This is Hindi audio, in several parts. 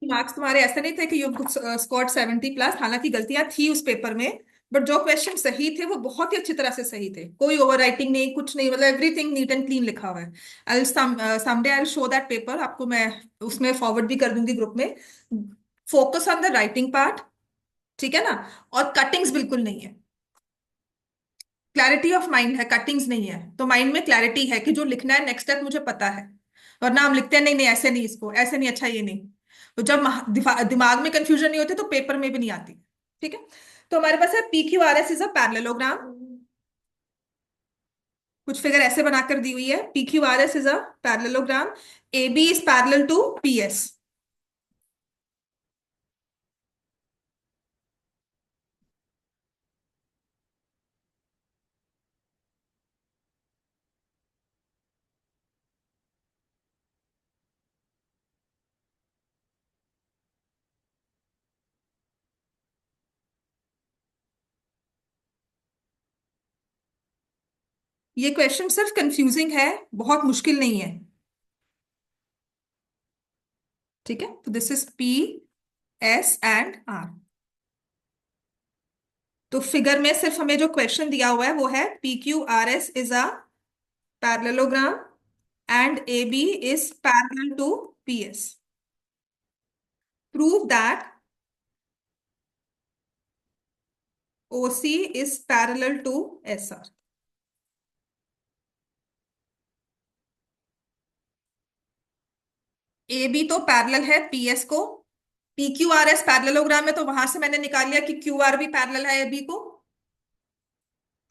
मार्क्स तुम्हारे ऐसे नहीं थे कि यू स्कोर्ड 70+, हालांकि गलतियां थी उस पेपर में, बट जो क्वेश्चन सही थे वो बहुत ही अच्छी तरह से सही थे, कोई ओवर राइटिंग नहीं, कुछ नहीं, मतलब एवरीथिंग नीट एंड क्लीन लिखा हुआ है। I someday I show that paper, आपको मैं उसमें फॉरवर्ड भी कर दूंगी ग्रुप में। Focus on the writing part, ठीक है ना। और कटिंग्स बिल्कुल नहीं है, क्लैरिटी ऑफ माइंड है, कटिंग्स नहीं है, तो माइंड में क्लैरिटी है कि जो लिखना है नेक्स्ट स्टेप मुझे पता है। वरना हम लिखते हैं नहीं नहीं ऐसे नहीं, इसको ऐसे नहीं, अच्छा ये नहीं। तो जब दिमाग में कंफ्यूजन नहीं होती तो पेपर में भी नहीं आती। ठीक है, तो हमारे पास है P Q R S is a parallelogram. कुछ फिगर ऐसे बनाकर दी हुई है, P Q R S is a parallelogram, A B is parallel to P S. ये क्वेश्चन सिर्फ कंफ्यूजिंग है, बहुत मुश्किल नहीं है। ठीक है, तो this is P S and R. तो फिगर में सिर्फ हमें जो क्वेश्चन दिया हुआ है वो है P Q R S is a parallelogram and A B is parallel to P S. Prove that O C is parallel to S R. A B तो पैरेलल है पी एस को, P Q R S parallelogram है, तो वहां से मैंने निकाल लिया कि क्यू आर भी पैरेलल है ए बी को।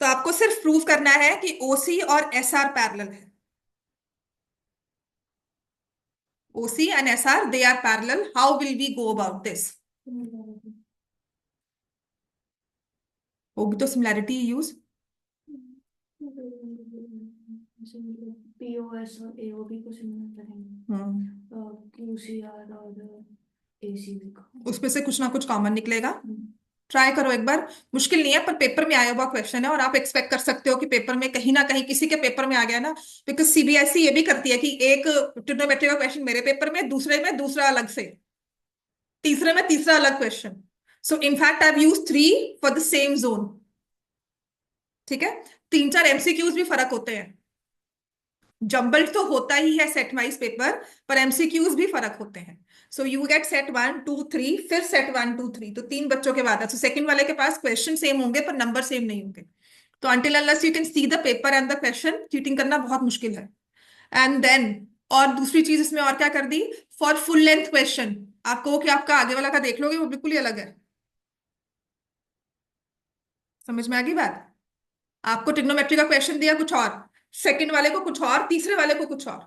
तो आपको सिर्फ प्रूव करना है कि ओ सी और एस आर पैरेलल है। O C and S R they are parallel, how will we go about this? होगी तो सिमिलैरिटी यूज। पीओएस और एओबी को सिमिलर करेंगे, क्यूसीआर और एसीबी को, उसमें से कुछ ना कुछ कॉमन निकलेगा। ट्राई करो एक बार, मुश्किल नहीं है, पर पेपर में आया हुआ क्वेश्चन है और आप एक्सपेक्ट कर सकते हो कि पेपर में कहीं ना कहीं किसी के पेपर में आ गया ना। बिकॉज सीबीएसई ये भी करती है कि एक ट्रिग्नोमेट्री का क्वेश्चन मेरे पेपर में, दूसरे में दूसरा अलग से, तीसरे में तीसरा अलग question. So in fact I use 3 for the same zone. ठीक है, 3-4 एमसीक्यूज भी फर्क होते हैं। जम्बल्ड तो होता ही है सेट वाइज पेपर, पर एमसीक्यूज भी फर्क होते हैं। सो यू गेट सेट 1 2 3, फिर सेट 1 2 3, तो 3 बच्चों के बाद, तो सेकंड वाले के पास क्वेश्चन सेम होंगे पर नंबर सेम नहीं होंगे। तो until unless you can see the paper and the question, cheating करना बहुत मुश्किल है। एंड देन, और दूसरी चीज इसमें और क्या कर दी, फॉर फुल लेंथ क्वेश्चन आप कहो कि आपका आगे वाला का देख लोगे, वो बिल्कुल ही अलग है। समझ में आ गई बात? आपको ट्रिग्नोमेट्री का क्वेश्चन दिया कुछ और, सेकंड वाले को कुछ और, तीसरे वाले को कुछ और।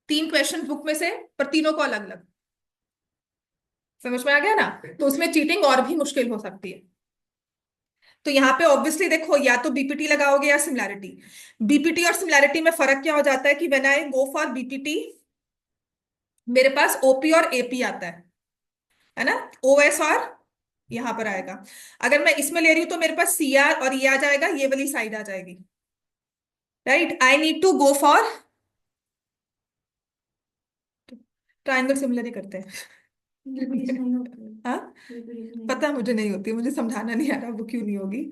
3 क्वेश्चन बुक में से, पर तीनों को अलग अलग। समझ में आ गया ना? तो उसमें चीटिंग और भी मुश्किल हो सकती है। तो यहाँ पे ऑब्वियसली देखो, या तो बीपीटी लगाओगे या सिमिलैरिटी। बीपीटी और सिमिलैरिटी में फर्क क्या हो जाता है कि when I go for BPT, मेरे पास ओपी और एपी आता है ना। ओएस और यहां पर आएगा। अगर मैं इसमें ले रही हूं तो मेरे पास सीआर और ये आ जाएगा, ये वाली साइड आ जाएगी। Right, I need to go for triangle, similar ही करते हैं। हाँ, पता मुझे नहीं होती, मुझे समझाना नहीं आ रहा वो क्यों नहीं होगी।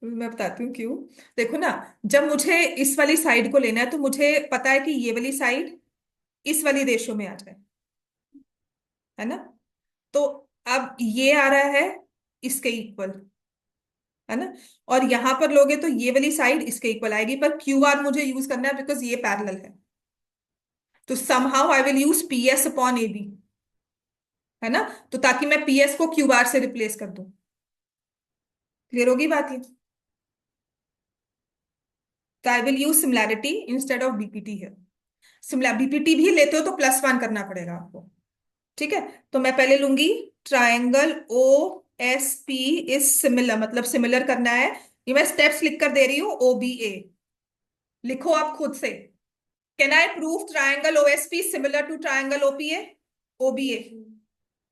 मैं बताती हूँ क्यों। देखो ना, जब मुझे इस वाली साइड को लेना है तो मुझे पता है कि ये वाली साइड इस वाली रेशो में आ जाए, है ना। तो अब ये आ रहा है इसके इक्वल, है ना। और यहां पर लोगे तो ये वाली साइड इसके इक्वल आएगी, पर क्यू आर मुझे यूज करना है बिकॉज ये पैरेलल है। तो somehow I will use P S upon A B, है ना। तो ताकि मैं पी एस को क्यू आर से रिप्लेस कर दूं। क्लियर होगी बात ये? तो I will use similarity instead of BPT है। सिमिलर बीपीटी भी लेते हो तो +1 करना पड़ेगा आपको। ठीक है, तो मैं पहले लूंगी triangle O S P is similar, मतलब सिमिलर करना है। ये मैं स्टेप्स लिख कर दे रही हूँ, ओ बी ए लिखो आप खुद से। Can I prove triangle O S P similar to triangle OPA? OBA,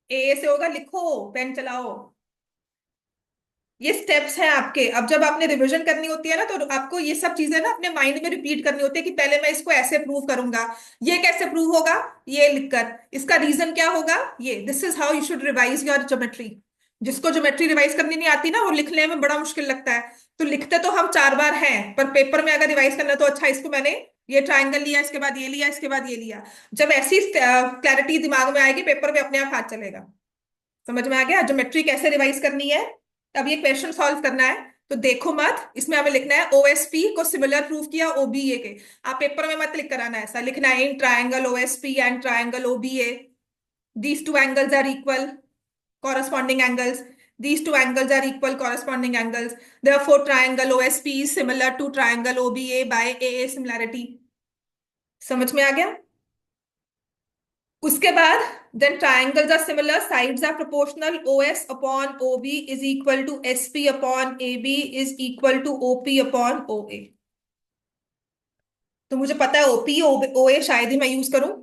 A से होगा, लिखो, पेन चलाओ। ये स्टेप्स हैं आपके। अब जब आपने रिवीजन करनी होती है ना, तो आपको ये सब चीजें ना अपने माइंड में रिपीट करनी होती है कि पहले मैं इसको ऐसे प्रूव करूंगा, ये कैसे प्रूव होगा, ये लिखकर, इसका रीजन क्या होगा, ये this is how you should revise your geometry. जिसको ज्योमेट्री रिवाइज करनी नहीं आती ना, वो लिखने में बड़ा मुश्किल लगता है। तो लिखते तो हम 4 बार हैं, पर पेपर में अगर रिवाइज करना है, तो अच्छा इसको मैंने ये ट्राइंगल लिया, इसके बाद ये लिया, इसके बाद ये लिया। जब ऐसी क्लैरिटी दिमाग में आएगी, पेपर में अपने आप हाथ चलेगा। समझ में आ गया ज्योमेट्री कैसे रिवाइज करनी है। अब ये क्वेश्चन सॉल्व करना है, तो देखो मत, इसमें हमें लिखना है ओएसपी को सिमिलर प्रूफ किया ओबीए के। आप पेपर में मत लिख कर आना, ऐसा लिखना है in triangle OSP and triangle OBA these two angles are equal corresponding angles, these two angles are equal corresponding angles, therefore triangle OSP is similar to triangle OBA by AA similarity। समझ में आ गया। उसके बाद then triangles are similar, sides are proportional, OS upon OB is equal to SP upon AB is equal to OP upon OA। तो मुझे पता है OP OA शायद ही मैं यूज करूं।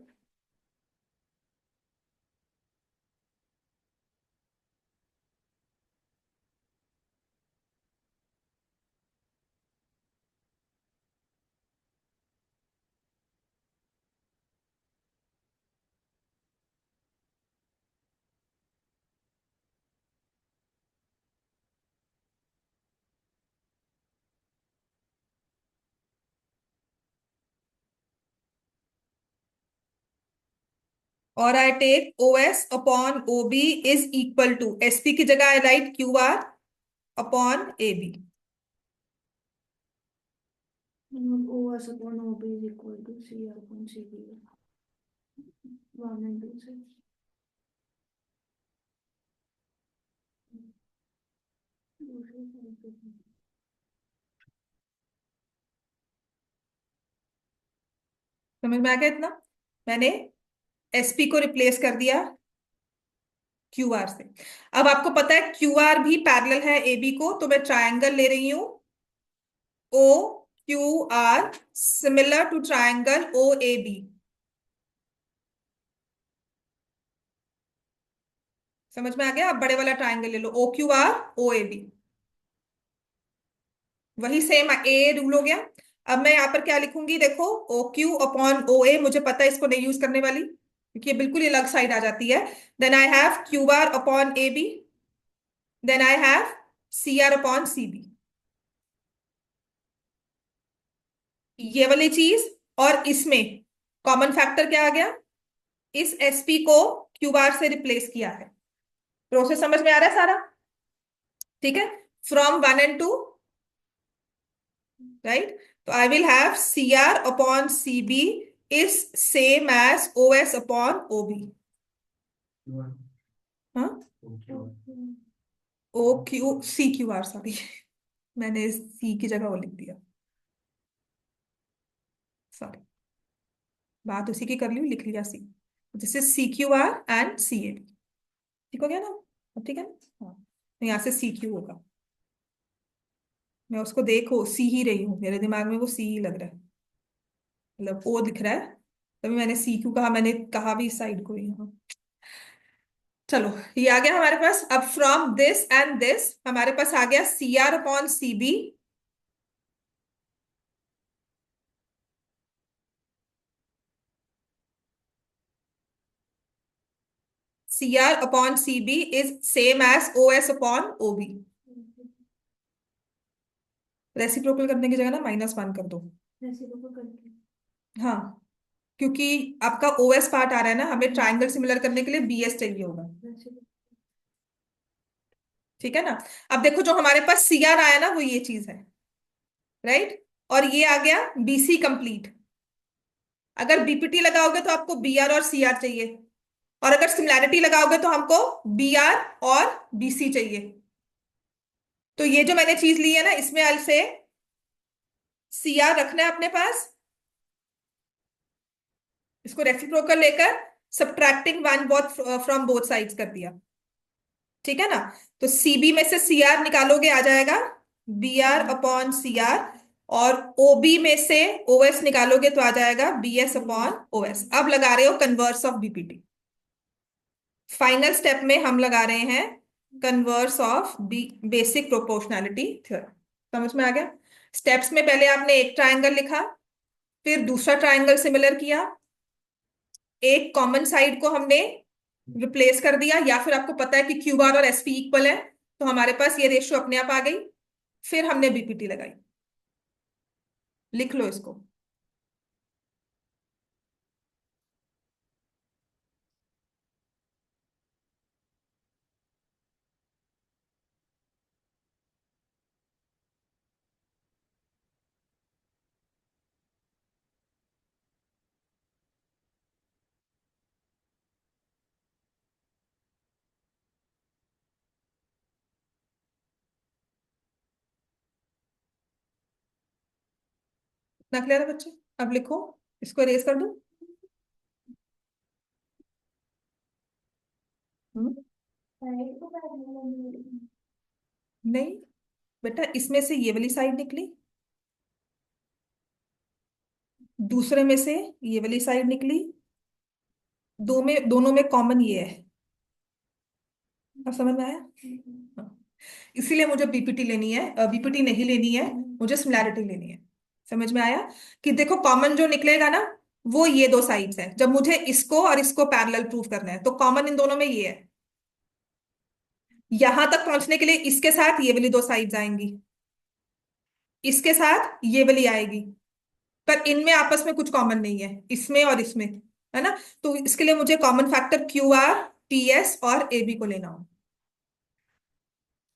और I take OS upon OB is equal to SP की जगह I write QR upon AB। OS upon OB is equal to CR upon CB. 1 and 2 से। समझ में आ गया इतना। मैंने SP को रिप्लेस कर दिया QR से। अब आपको पता है QR भी पैरेलल है AB को, तो मैं ट्रायंगल ले रही हूं OQR similar to triangle OAB। समझ में आ गया। अब बड़े वाला ट्रायंगल ले लो OQR OAB, वही सेम ए रूल हो गया। अब मैं यहाँ पर क्या लिखूंगी, देखो OQ अपॉन OA, मुझे पता है इसको नहीं यूज करने वाली क्योंकि ये बिल्कुल ही अलग साइड आ जाती है। Then I have QR upon AB, then I have CR upon CB, ये वाली चीज। और इसमें कॉमन फैक्टर क्या आ गया, इस SP को QR से रिप्लेस किया है। प्रोसेस समझ में आ रहा है सारा, ठीक है। फ्रॉम 1 and 2, राइट। तो I will have CR upon CB is same as OS upon OB। हाँ, CQR, सॉरी मैंने C की जगह वो लिख दिया, सॉरी, बात उसी की कर ली, लिख लिया C। This is CQR and CAB। ठीक हो गया ना, अब ठीक है ना। हाँ, तो यहाँ से CQ होगा। मैं उसको देखो सी ही रही हूँ, मेरे दिमाग में वो सी ही लग रहा है, मतलब ओ दिख रहा है, तभी मैंने CQ कहा, मैंने कहा भी इस साइड को ही। हाँ, चलो ये आ गया हमारे पास। अब फ्रॉम दिस एंड दिस हमारे पास आ गया CR upon CB CR upon CB is same as OS upon OB। Reciprocal करने की जगह ना -1 कर दो। रेसिप्रोकल करके। हाँ, क्योंकि आपका OS पार्ट आ रहा है ना, हमें ट्राइंगल सिमिलर करने के लिए BS चाहिए होगा। ठीक है ना। अब देखो जो हमारे पास CR आया ना, वो ये चीज है, राइट। और ये आ गया BC कंप्लीट। अगर BPT लगाओगे तो आपको BR और CR चाहिए, और अगर सिमिलैरिटी लगाओगे तो हमको BR और BC चाहिए। तो ये जो मैंने चीज ली है ना, इसमें अल से CR रखना है अपने पास, इसको रेसिप्रोकल लेकर subtracting 1 both from both sides कर दिया। ठीक है ना। तो CB में से CR निकालोगे, आ जाएगा BR अपॉन CR, और OB में से OS निकालोगे तो आ जाएगा BS अपॉन OS। अब लगा रहे हो converse of BPT। Final step में हम लगा रहे हैं converse of basic proportionality theorem. समझ में आ गया? स्टेप्स में पहले आपने एक ट्रायंगल लिखा, फिर दूसरा ट्रायंगल सिमिलर किया, एक कॉमन साइड को हमने रिप्लेस कर दिया, या फिर आपको पता है कि क्यू बार और एस पी इक्वल है, तो हमारे पास ये रेशियो अपने आप आ गई। फिर हमने बीपीटी लगाई। लिख लो इसको। ना क्लियर है बच्चे? अब लिखो। इसको इरेज कर दो। हम्म, नहीं बेटा, इसमें से ये वाली साइड निकली, दूसरे में से ये वाली साइड निकली, दोनों में कॉमन ये है। अब समझ में आया? हाँ। इसीलिए मुझे बीपीटी लेनी है, बीपीटी नहीं लेनी है, मुझे सिमिलैरिटी लेनी है। समझ में आया? कि देखो कॉमन जो निकलेगा ना, वो ये दो साइड्स हैं। जब मुझे इसको और इसको पैरेलल प्रूव करना है, तो कॉमन इन दोनों में ये है। यहां तक पहुंचने के लिए इसके साथ ये वाली दो साइड्स आएंगी, इसके साथ ये वाली आएगी, पर इनमें आपस में कुछ कॉमन नहीं है, इसमें और इसमें, है ना? तो इसके लिए मुझे common factor Q R, T S और ए बी को लेना हो।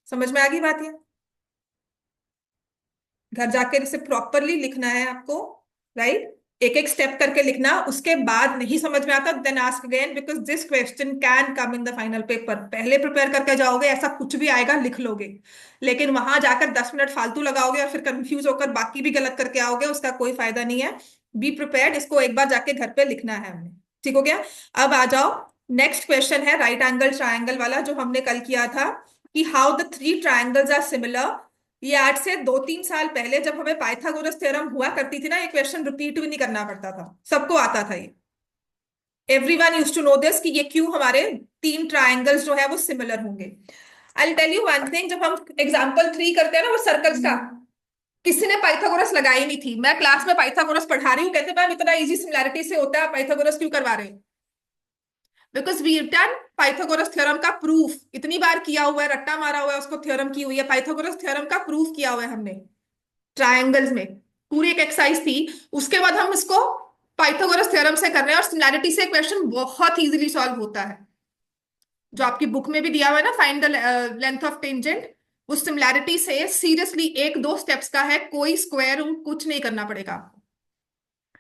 समझ में आ गई बात ये? घर जाकर इसे प्रॉपरली लिखना है आपको, राइट? एक एक स्टेप करके लिखना। उसके बाद नहीं समझ में आता, then ask again, because this question can come in the final paper. पहले प्रिपेयर करके जाओगे, ऐसा कुछ भी आएगा, लिख लोगे, लेकिन वहां जाकर 10 मिनट फालतू लगाओगे और फिर कंफ्यूज होकर बाकी भी गलत करके आओगे, उसका कोई फायदा नहीं है। बी प्रिपेयर्ड, इसको एक बार जाके घर पे लिखना है हमने। ठीक हो गया? अब आ जाओ, नेक्स्ट क्वेश्चन है राइट एंगल ट्राइंगल वाला, जो हमने कल किया था, कि how the three triangles are similar. ये आज से 2-3 साल पहले जब हमें पाइथागोरस थ्योरम हुआ करती थी ना, ये क्वेश्चन रिपीट भी नहीं करना पड़ता था, सबको आता था ये। Everyone used to know this, कि ये क्यों हमारे तीन ट्रायंगल्स जो है वो सिमिलर होंगे। I tell you one thing, जब हम एग्जांपल 3 करते हैं ना, वो सर्कल्स का, किसी ने पाइथागोरस लगाई नहीं थी। मैं क्लास में पाइथागोरस पढ़ा रही हूँ, कहते मैम इतना इजी सिमिलैरिटी से होता है, पाइथागोरस क्यों करवा रहे हो? Because we done Pythagoras theorem का प्रूफ, इतनी बार किया हुआ है, रट्टा मारा हुआ है उसको, थ्योरम की हुई है, पाइथागोरस थ्योरम का प्रूफ किया हुआ है हमने ट्रायंगल्स में। पूरी एक एक्सरसाइज थी। उसके बाद हम इसको पाइथागोरस थ्योरम से कर रहे हैं, और सिमिलैरिटी से क्वेश्चन बहुत इजीली सॉल्व होता है। जो आपकी बुक में भी दिया हुआ है ना, find the length of tangent, उस सिमिलैरिटी से सीरियसली 1-2 स्टेप्स का है, कोई स्क्वायर रूट कुछ नहीं करना पड़ेगा आपको,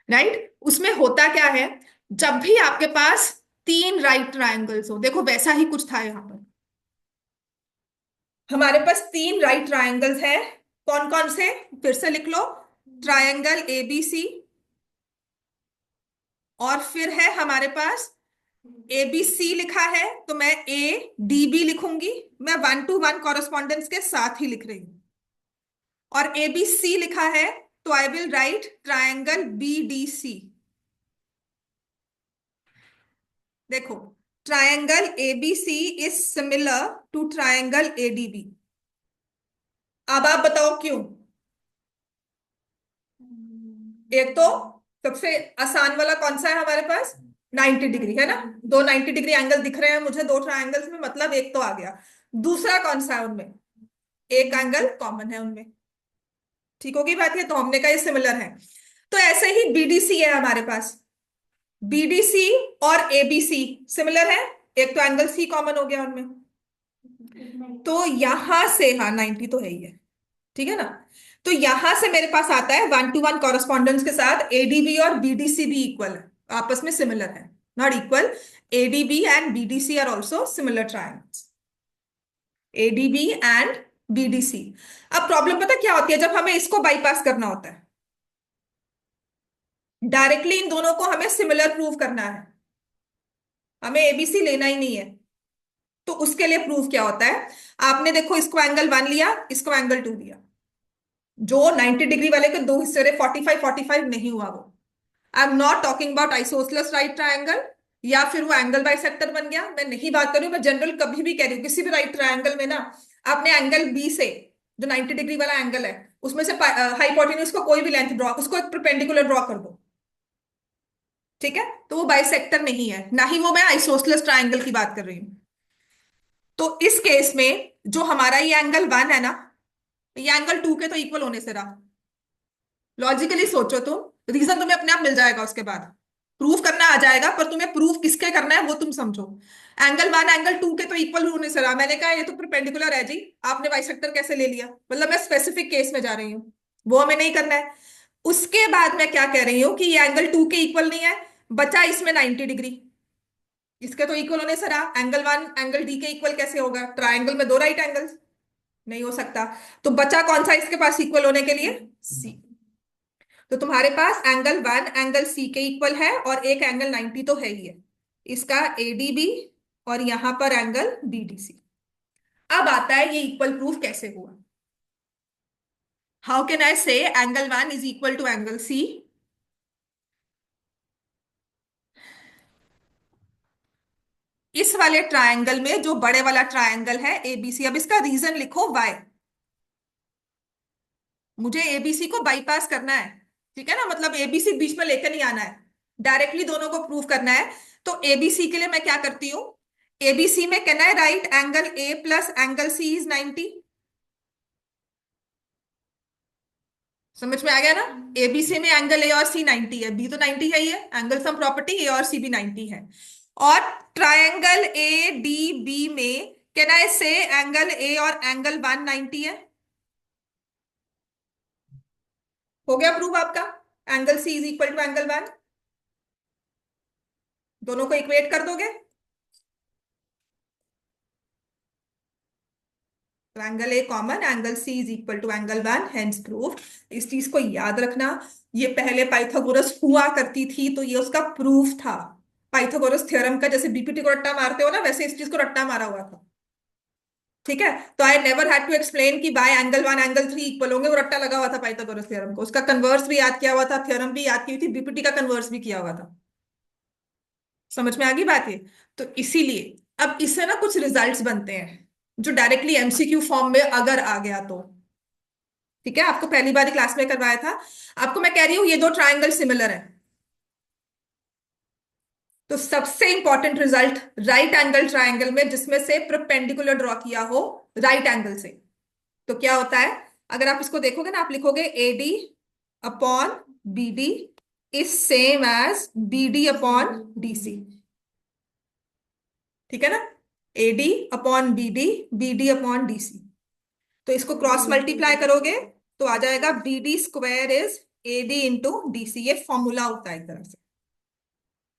राइट? उसमें होता क्या है, जब भी आपके पास तीन राइट ट्रायंगल्स हो, देखो वैसा ही कुछ था यहां पर, हमारे पास तीन राइट ट्रायंगल्स हैं। कौन कौन से? फिर से लिख लो। ट्रायंगल एबीसी, और फिर है हमारे पास ए बी सी लिखा है, तो मैं ए डी बी लिखूंगी, मैं 1-to-1 कॉरेस्पॉन्डेंस के साथ ही लिख रही हूं। और ए बी सी लिखा है, तो I will write triangle B D C. देखो, triangle A B C is similar to triangle A D B. अब आप बताओ क्यों? एक तो सबसे आसान वाला कौन सा है हमारे पास? 90 डिग्री, है ना? दो 90 डिग्री एंगल दिख रहे हैं मुझे दो ट्रायंगल्स में, मतलब एक तो आ गया। दूसरा कौन सा है उनमें? एक एंगल कॉमन है उनमें। ठीक होगी बात? ये तो हमने कहा ये सिमिलर है। तो ऐसे ही बीडीसी है हमारे पास, बीडीसी और एबीसी सिमिलर है, एक तो एंगल सी कॉमन हो गया उनमें। तो यहां से, हाँ 90 तो है ही है, ठीक है ना? तो यहां से मेरे पास आता है 1-to-1 कॉरेस्पॉन्डेंस के साथ एडीबी और बीडीसी भी इक्वल है, आपस में सिमिलर है, not equal. ADB and BDC are also similar triangles, ADB and BDC. अब प्रॉब्लम पता क्या होती है, जब हमें इसको बाईपास करना होता है, डायरेक्टली इन दोनों को हमें सिमिलर प्रूव करना है, हमें एबीसी लेना ही नहीं है। तो उसके लिए प्रूफ क्या होता है, आपने देखो इसको एंगल 1 लिया, इसको एंगल 2 लिया, जो 90 डिग्री वाले के दो हिस्से रहे, 45-45 नहीं हुआ वो। I am not talking about isosceles right triangle, या फिर वो एंगल बाइसेक्टर बन गया। मैं नहीं बात कर रही हूँ, मैं जनरल कभी भी कह रही हूँ, किसी भी राइट ट्रायंगल में ना आपने एंगल बी से, जो 90 डिग्री वाला एंगल है, उसमें से हाइपोटेन्यूज को कोई भी लेंथ ड्रॉ, उसको एक परपेंडिकुलर ड्रॉ कर दो, ठीक है, तो वो बाइसेक्टर नहीं है, ना ही वो मैं आइसोसेलेस ट्रायंगल की बात कर रही हूँ। तो इस केस में जो हमारा ये एंगल वन है ना, ये एंगल टू के तो इक्वल होने से रहा। लॉजिकली सोचो तुम, रीजन तुम्हें अपने आप मिल जाएगा, उसके बाद प्रूफ करना आ जाएगा, पर तुम्हें प्रूफ किसके करना है वो तुम समझो। एंगल वन एंगल टू के तो इक्वल होने से रहा, मैंने कहा ये तो परपेंडिकुलर है जी, आपने बाइसेक्टर कैसे ले लिया, मतलब मैं स्पेसिफिक केस में जा रही हूँ, वो हमें नहीं करना है। उसके बाद मैं क्या कह रही हूँ कि ये एंगल टू के इक्वल नहीं है, बचा इसमें 90 डिग्री, इसके तो इक्वल होने से रहा। एंगल वन एंगल डी के इक्वल कैसे होगा, ट्राइंगल में दो राइट एंगल्स, नहीं हो सकता। तो बचा कौन सा इसके पास इक्वल होने के लिए, सी। तो तुम्हारे पास एंगल वन एंगल सी के इक्वल है, और एक एंगल 90 तो है ही है, इसका एडीबी, और यहां पर एंगल बीडीसी। अब आता है ये इक्वल प्रूफ कैसे हुआ। How can I say angle one is equal to angle C. इस वाले ट्रायंगल में जो बड़े वाला ट्रायंगल है एबीसी, अब इसका रीजन लिखो वाई, मुझे एबीसी को बाईपास करना है, ठीक है ना, मतलब एबीसी बीच में लेकर नहीं आना है, डायरेक्टली दोनों को प्रूव करना है। तो एबीसी के लिए मैं क्या करती हूँ, एबीसी में can I write angle A plus angle C is 90। समझ में आ गया ना, एबीसी में एंगल ए और सी 90 है, बी तो 90 है ही है, एंगल सम प्रॉपर्टी ए और सी भी 90 है। और ट्रायंगल ए डी बी में can I say angle A और एंगल वन 90 है। हो गया प्रूफ आपका, angle C is equal to angle one, दोनों को इक्वेट कर दोगे तो angle A common, angle C is equal to angle one, hence proof. इस चीज को याद रखना, ये पहले पाइथागोरस हुआ करती थी, तो ये उसका प्रूफ था पाइथागोरस थ्योरम का, जैसे बीपीटी को रट्टा मारते हो ना, वैसे इस चीज को रट्टा मारा हुआ था, ठीक है। तो I never had to explain कि by angle one angle three equal होंगे, वो रट्टा लगा हुआ था पाइथागोरस थ्योरम को, उसका कन्वर्स भी याद किया हुआ था, थ्योरम भी याद की हुई थी, बीपीटी का कन्वर्स भी किया हुआ था। समझ में आ गई बात ये। तो इसीलिए अब इससे ना कुछ रिजल्ट्स बनते हैं जो डायरेक्टली एमसीक्यू फॉर्म में अगर आ गया तो, ठीक है, आपको पहली बार क्लास में करवाया था। आपको मैं कह रही हूं ये दो ट्राइंगल सिमिलर है, तो सबसे important result right angle triangle में जिसमें से परपेंडिकुलर ड्रॉ किया हो राइट एंगल से, तो क्या होता है, अगर आप इसको देखोगे ना, आप लिखोगे AD upon BD is same as BD upon DC, ठीक है ना, AD upon BD, BD upon DC. तो इसको क्रॉस मल्टीप्लाई करोगे तो आ जाएगा BD square is AD into DC, ये फॉर्मूला होता है एक तरह से।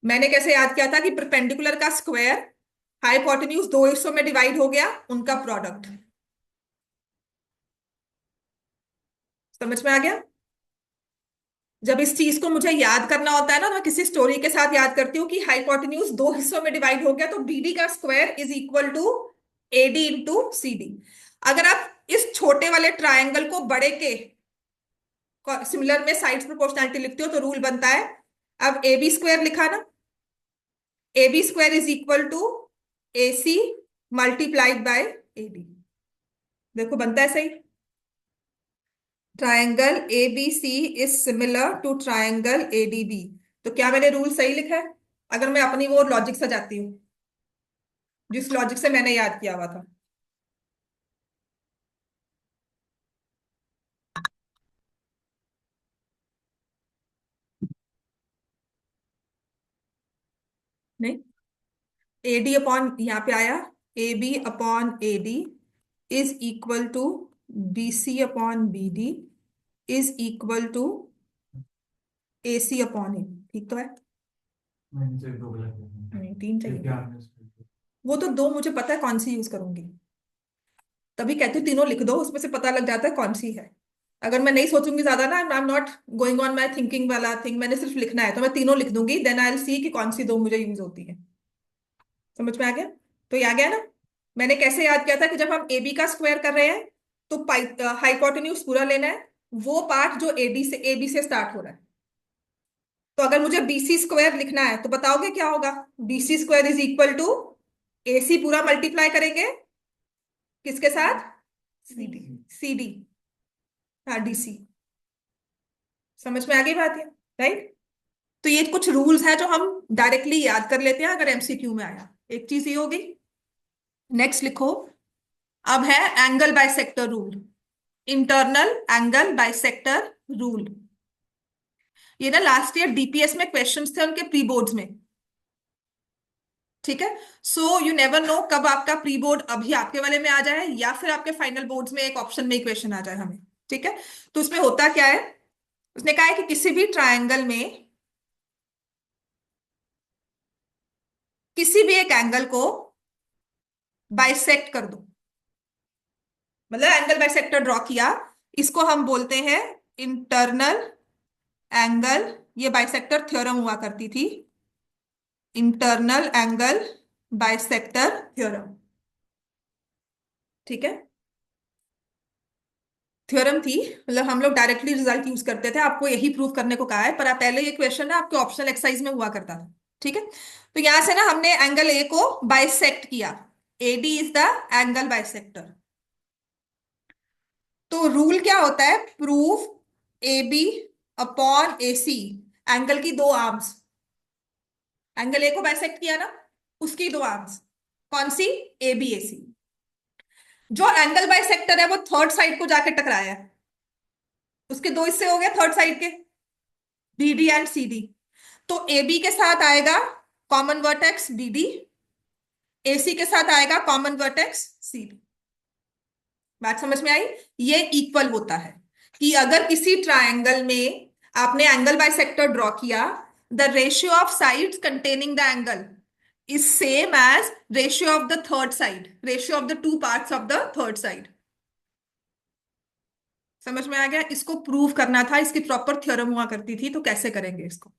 मैंने कैसे याद किया था कि परपेंडिकुलर का स्क्वायर हाइपोटेन्यूज दो हिस्सों में डिवाइड हो गया, उनका प्रोडक्ट। समझ में आ गया। जब इस चीज को मुझे याद करना होता है ना, तो मैं किसी स्टोरी के साथ याद करती हूँ कि हाइपोटेन्यूज दो हिस्सों में डिवाइड हो गया, तो बीडी का square is equal to AD into CD. अगर आप इस छोटे वाले ट्रायंगल को बड़े के सिमिलर में साइड्स प्रोपोर्शनैलिटी लिखते हो तो रूल बनता है, अब ए बी स्क्वायर लिखा ना, A B square is equal to A C multiplied by A D. देखो बनता है सही, triangle A B C is similar to triangle A D B. तो क्या मैंने रूल सही लिखा है, अगर मैं अपनी वो लॉजिक से जाती हूँ जिस लॉजिक से मैंने याद किया हुआ था। नहीं, ए डी अपॉन यहाँ पे आया, A B upon A D is equal to B C upon B D is equal to A C upon A, ठीक तो है। नहीं, तीन चाहिए, वो तो दो मुझे पता है कौन सी यूज करूंगी, तभी कहती हूँ तीनों लिख दो, उसमें से पता लग जाता है कौन सी है। अगर मैं नहीं सोचूंगी ज्यादा ना, I am not going on my thinking वाला थिंग, मैंने सिर्फ लिखना है, तो मैं तीनों लिख दूंगी, देन आई विल सी कि कौन सी दो मुझे यूज होती है। समझ में आ गया। तो ये आ गया ना, मैंने कैसे याद किया था कि जब हम ए बी का स्क्वायर कर रहे हैं तो हाइपोटेन्यूज पूरा लेना है, वो पार्ट जो एडी से ए बी से स्टार्ट हो रहा है, तो अगर मुझे बीसी स्क्वायर लिखना है तो बताओगे क्या होगा? BC square is equal to AC पूरा मल्टीप्लाई करेंगे किसके साथ? सीडी। सीडी, हाँ डीसी। समझ में आ गई बात है? राइट। तो ये कुछ रूल्स हैं जो हम डायरेक्टली याद कर लेते हैं अगर एमसीक्यू में आया। एक चीज ये होगी। नेक्स्ट लिखो। अब है angle bisector rule. Internal angle bisector rule. ये ना लास्ट ईयर डीपीएस में क्वेश्चंस थे उनके प्री बोर्ड्स में। ठीक है। सो यू नेवर नो कब आपका प्री बोर्ड अभी आपके वाले में आ जाए या फिर आपके फाइनल बोर्ड्स में एक ऑप्शन में क्वेश्चन आ जाए हमें। ठीक है। तो उसमें होता क्या है? उसने कहा है कि किसी भी ट्रायंगल में किसी भी एक एंगल को बाइसेक्ट कर दो। मतलब एंगल बाइसेक्टर ड्रॉ किया, इसको हम बोलते हैं इंटरनल एंगल। ये बाइसेक्टर थ्योरम हुआ करती थी, इंटरनल एंगल बाइसेक्टर थ्योरम। ठीक है। थ्योरम थी, मतलब हम लोग डायरेक्टली रिजल्ट यूज करते थे। आपको यही प्रूव करने को कहा है, पर आप पहले ये क्वेश्चन है आपके ऑप्शनल एक्सरसाइज में हुआ करता था। ठीक है। तो यहां से ना हमने एंगल ए को बाइसेक्ट किया। AD is the angle bisector. तो रूल क्या होता है? Prove A B upon A C, angle की दो आर्म्स। एंगल ए को बाइसेक्ट किया ना, उसकी दो आर्म्स कौन सी? ए बी ए सी। जो एंगल बाइसेक्टर है वो थर्ड साइड को जाके टकराया है, उसके दो हिस्से हो गए थर्ड साइड के, B D and C D. तो ए बी के साथ आएगा common vertex B D, A C के साथ आएगा कॉमन वर्टेक्स सी डी। बात समझ में आई? ये इक्वल होता है कि अगर किसी ट्रायंगल में आपने एंगल बाइसेक्टर ड्रॉ किया, the ratio of sides containing the angle is same as ratio of the third side, ratio of the two parts of the third side. समझ में आ गया? इसको प्रूव करना था, इसकी प्रॉपर थ्योरम हुआ करती थी। तो कैसे करेंगे इसको?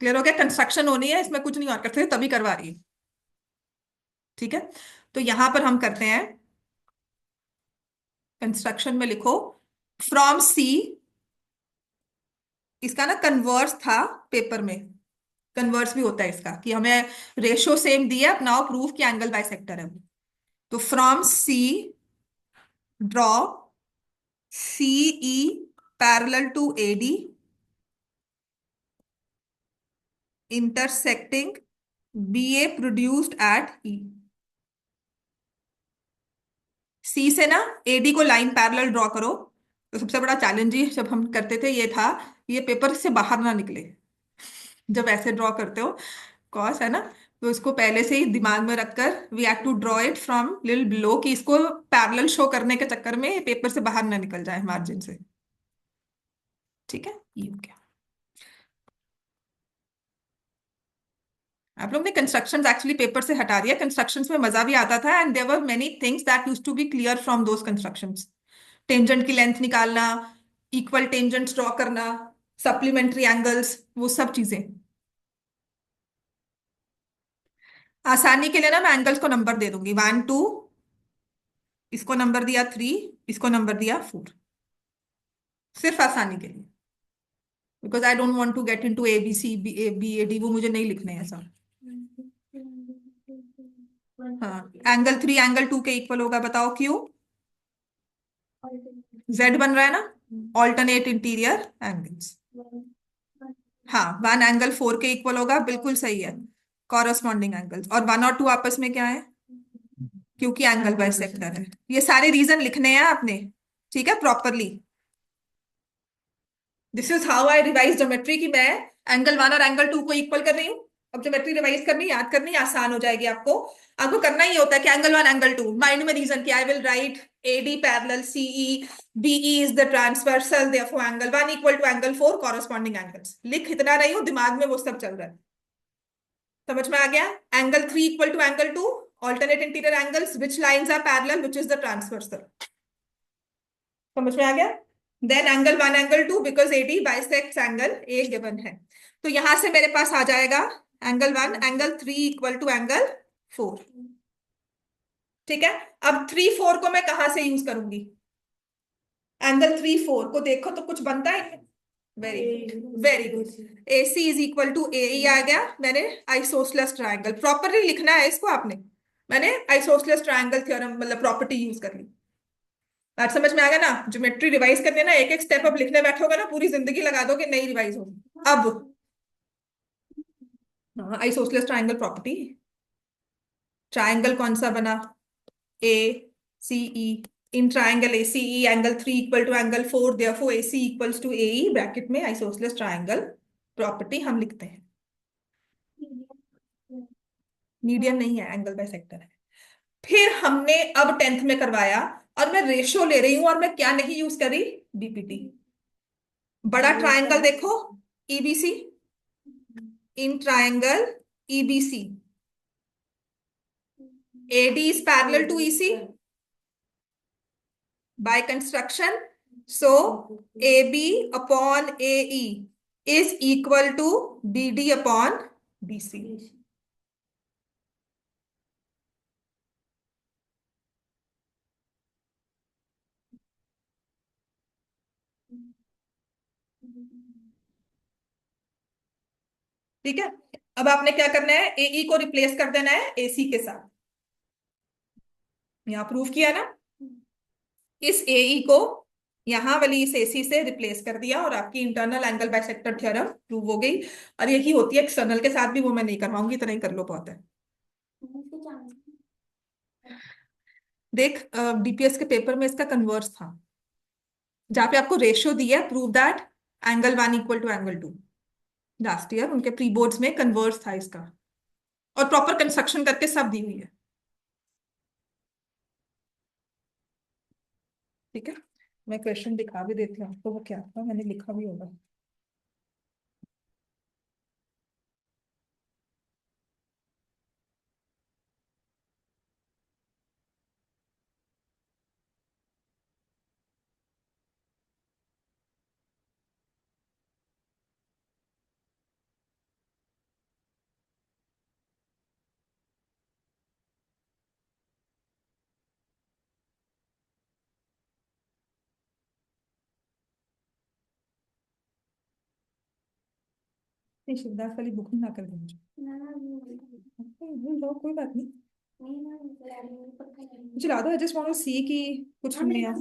क्लियर हो गया? कंस्ट्रक्शन होनी है इसमें, कुछ नहीं और करते तभी करवा रही है। ठीक है। तो यहां पर हम करते हैं, कंस्ट्रक्शन में लिखो फ्रॉम सी। इसका ना कन्वर्स था पेपर में, कन्वर्स भी होता है इसका कि हमें रेशियो सेम दिया, अब नाउ प्रूफ कि एंगल बाइसेक्टर है वो। तो from C draw CE parallel to AD intersecting BA produced at E. C से ना एडी को लाइन पैरेलल ड्रॉ करो। तो सबसे बड़ा चैलेंज ही जब हम करते थे ये था, ये पेपर से बाहर ना निकले। जब ऐसे ड्रॉ करते हो कॉस है ना, तो इसको पहले से ही दिमाग में रखकर we have to draw it from little below, कि इसको पैरेलल शो करने के चक्कर में पेपर से बाहर ना निकल जाए मार्जिन से। ठीक है, ये हो गया। आप लोग ने कंस्ट्रक्शंस एक्चुअली पेपर से हटा दिया। कंस्ट्रक्शंस में मजा भी आता था and there were many things that used to be clear from those constructions. Tangent की लेंथ निकालना, इक्वल टेंजेंट्स ड्रॉ करना, सप्लीमेंट्री एंगल्स, वो सब चीजें। आसानी के लिए ना मैं एंगल्स को नंबर दे दूंगी, 1 2, इसको नंबर दिया 3, इसको नंबर दिया 4, सिर्फ आसानी के लिए। Because I don't want to get into A B C B A B A D, वो मुझे नहीं लिखने हैं सब। हाँ, एंगल 3 एंगल 2 के इक्वल होगा, बताओ क्यों? जेड बन रहा है ना, ऑल्टरनेट इंटीरियर एंगल्स। हाँ, 1 एंगल 4 के इक्वल होगा, बिल्कुल सही है, कॉरस्पॉन्डिंग एंगल्स। और 1 और 2 आपस में क्या है? क्योंकि एंगल बाइसेक्टर है। ये सारे रीजन लिखने हैं आपने, ठीक है, properly. This is how I revise geometry, कि मैं एंगल 1 और एंगल 2 को इक्वल कर रही हूँ। अब ज्योमेट्री रिवाइज करनी, याद करनी आसान हो जाएगी आपको। आपको करना ही होता है कि एंगल 1 एंगल 2 माइंड में रीजन किया, आई will right AD parallel CE, BE is the transversal, therefore angle 1 equal to angle 4 corresponding angles। लिख इतना रही हूँ, दिमाग में वो सब चल रहा है। समझ में आ गया? Angle 3 equal to angle 2, alternate interior angles, which lines are parallel, which is the transversal। समझ में आ गया? Then angle 1 angle 2 because AD bisects angle A given है। तो यहां से मेरे पास आ जाएगा angle 1 angle 3 equal to angle 4। ठीक है। अब 3 4 को मैं कहां से यूज करूंगी? एंगल 3 4 को देखो तो कुछ बनता है? Very good, very good. AC is equal to AE आ गया। मैंने आइसोसलेस ट्रायंगल प्रॉपरली लिखना है इसको आपने। मैंने आइसोसलेस ट्रायंगल थ्योरम मतलब प्रॉपर्टी यूज कर ली। बात समझ में आ गया ना? ज्योमेट्री रिवाइज करने ना एक एक स्टेप अब लिखने बैठोगे ना पूरी जिंदगी लगा दोगे, नहीं रिवाइज होगी अब। Isosceles triangle property. ट्रायंगल कौन सा बना? ACE। In triangle ACE angle 3 equal to angle 4, therefore AC equals to AE bracket में आइसोसलेस ट्रायंगल प्रॉपर्टी हम लिखते हैं। मीडियन नहीं है, एंगल बाय सेक्टर है। फिर हमने अब 10th में करवाया और मैं रेशो ले रही हूं और मैं क्या नहीं यूज करी? BPT। बड़ा ट्रायंगल देखो, EBC। In triangle EBC AD is parallel to EC by construction, so AB upon AE is equal to BD upon BC। ठीक है, अब आपने क्या करना है? AE को रिप्लेस कर देना है AC के साथ। यहां प्रूव किया ना? इस AE को यहां वाली इस AC से रिप्लेस कर दिया और आपकी internal angle bisector theorem prove हो गई। और यही होती है एक्सटर्नल के साथ भी, वो मैं नहीं करवाऊंगी, इतना ही कर लो बहुत है। देख, DPS के पेपर में इसका कन्वर्स था, जहां पे आपको रेशियो दिया prove that angle 1 equal to angle 2। Last year उनके प्री बोर्ड्स में कन्वर्स था इसका, और प्रॉपर कंस्ट्रक्शन करके सब दी हुई है। ठीक है, मैं क्वेश्चन दिखा भी देती हूँ आपको, वो क्या था मैंने लिखा भी होगा। नहीं, शिवदास वाली बुक नहीं ला कर देंगे। कोई बात नहीं, मुझे ला दो। आई जस्ट वांट टू सी कि कुछ नया।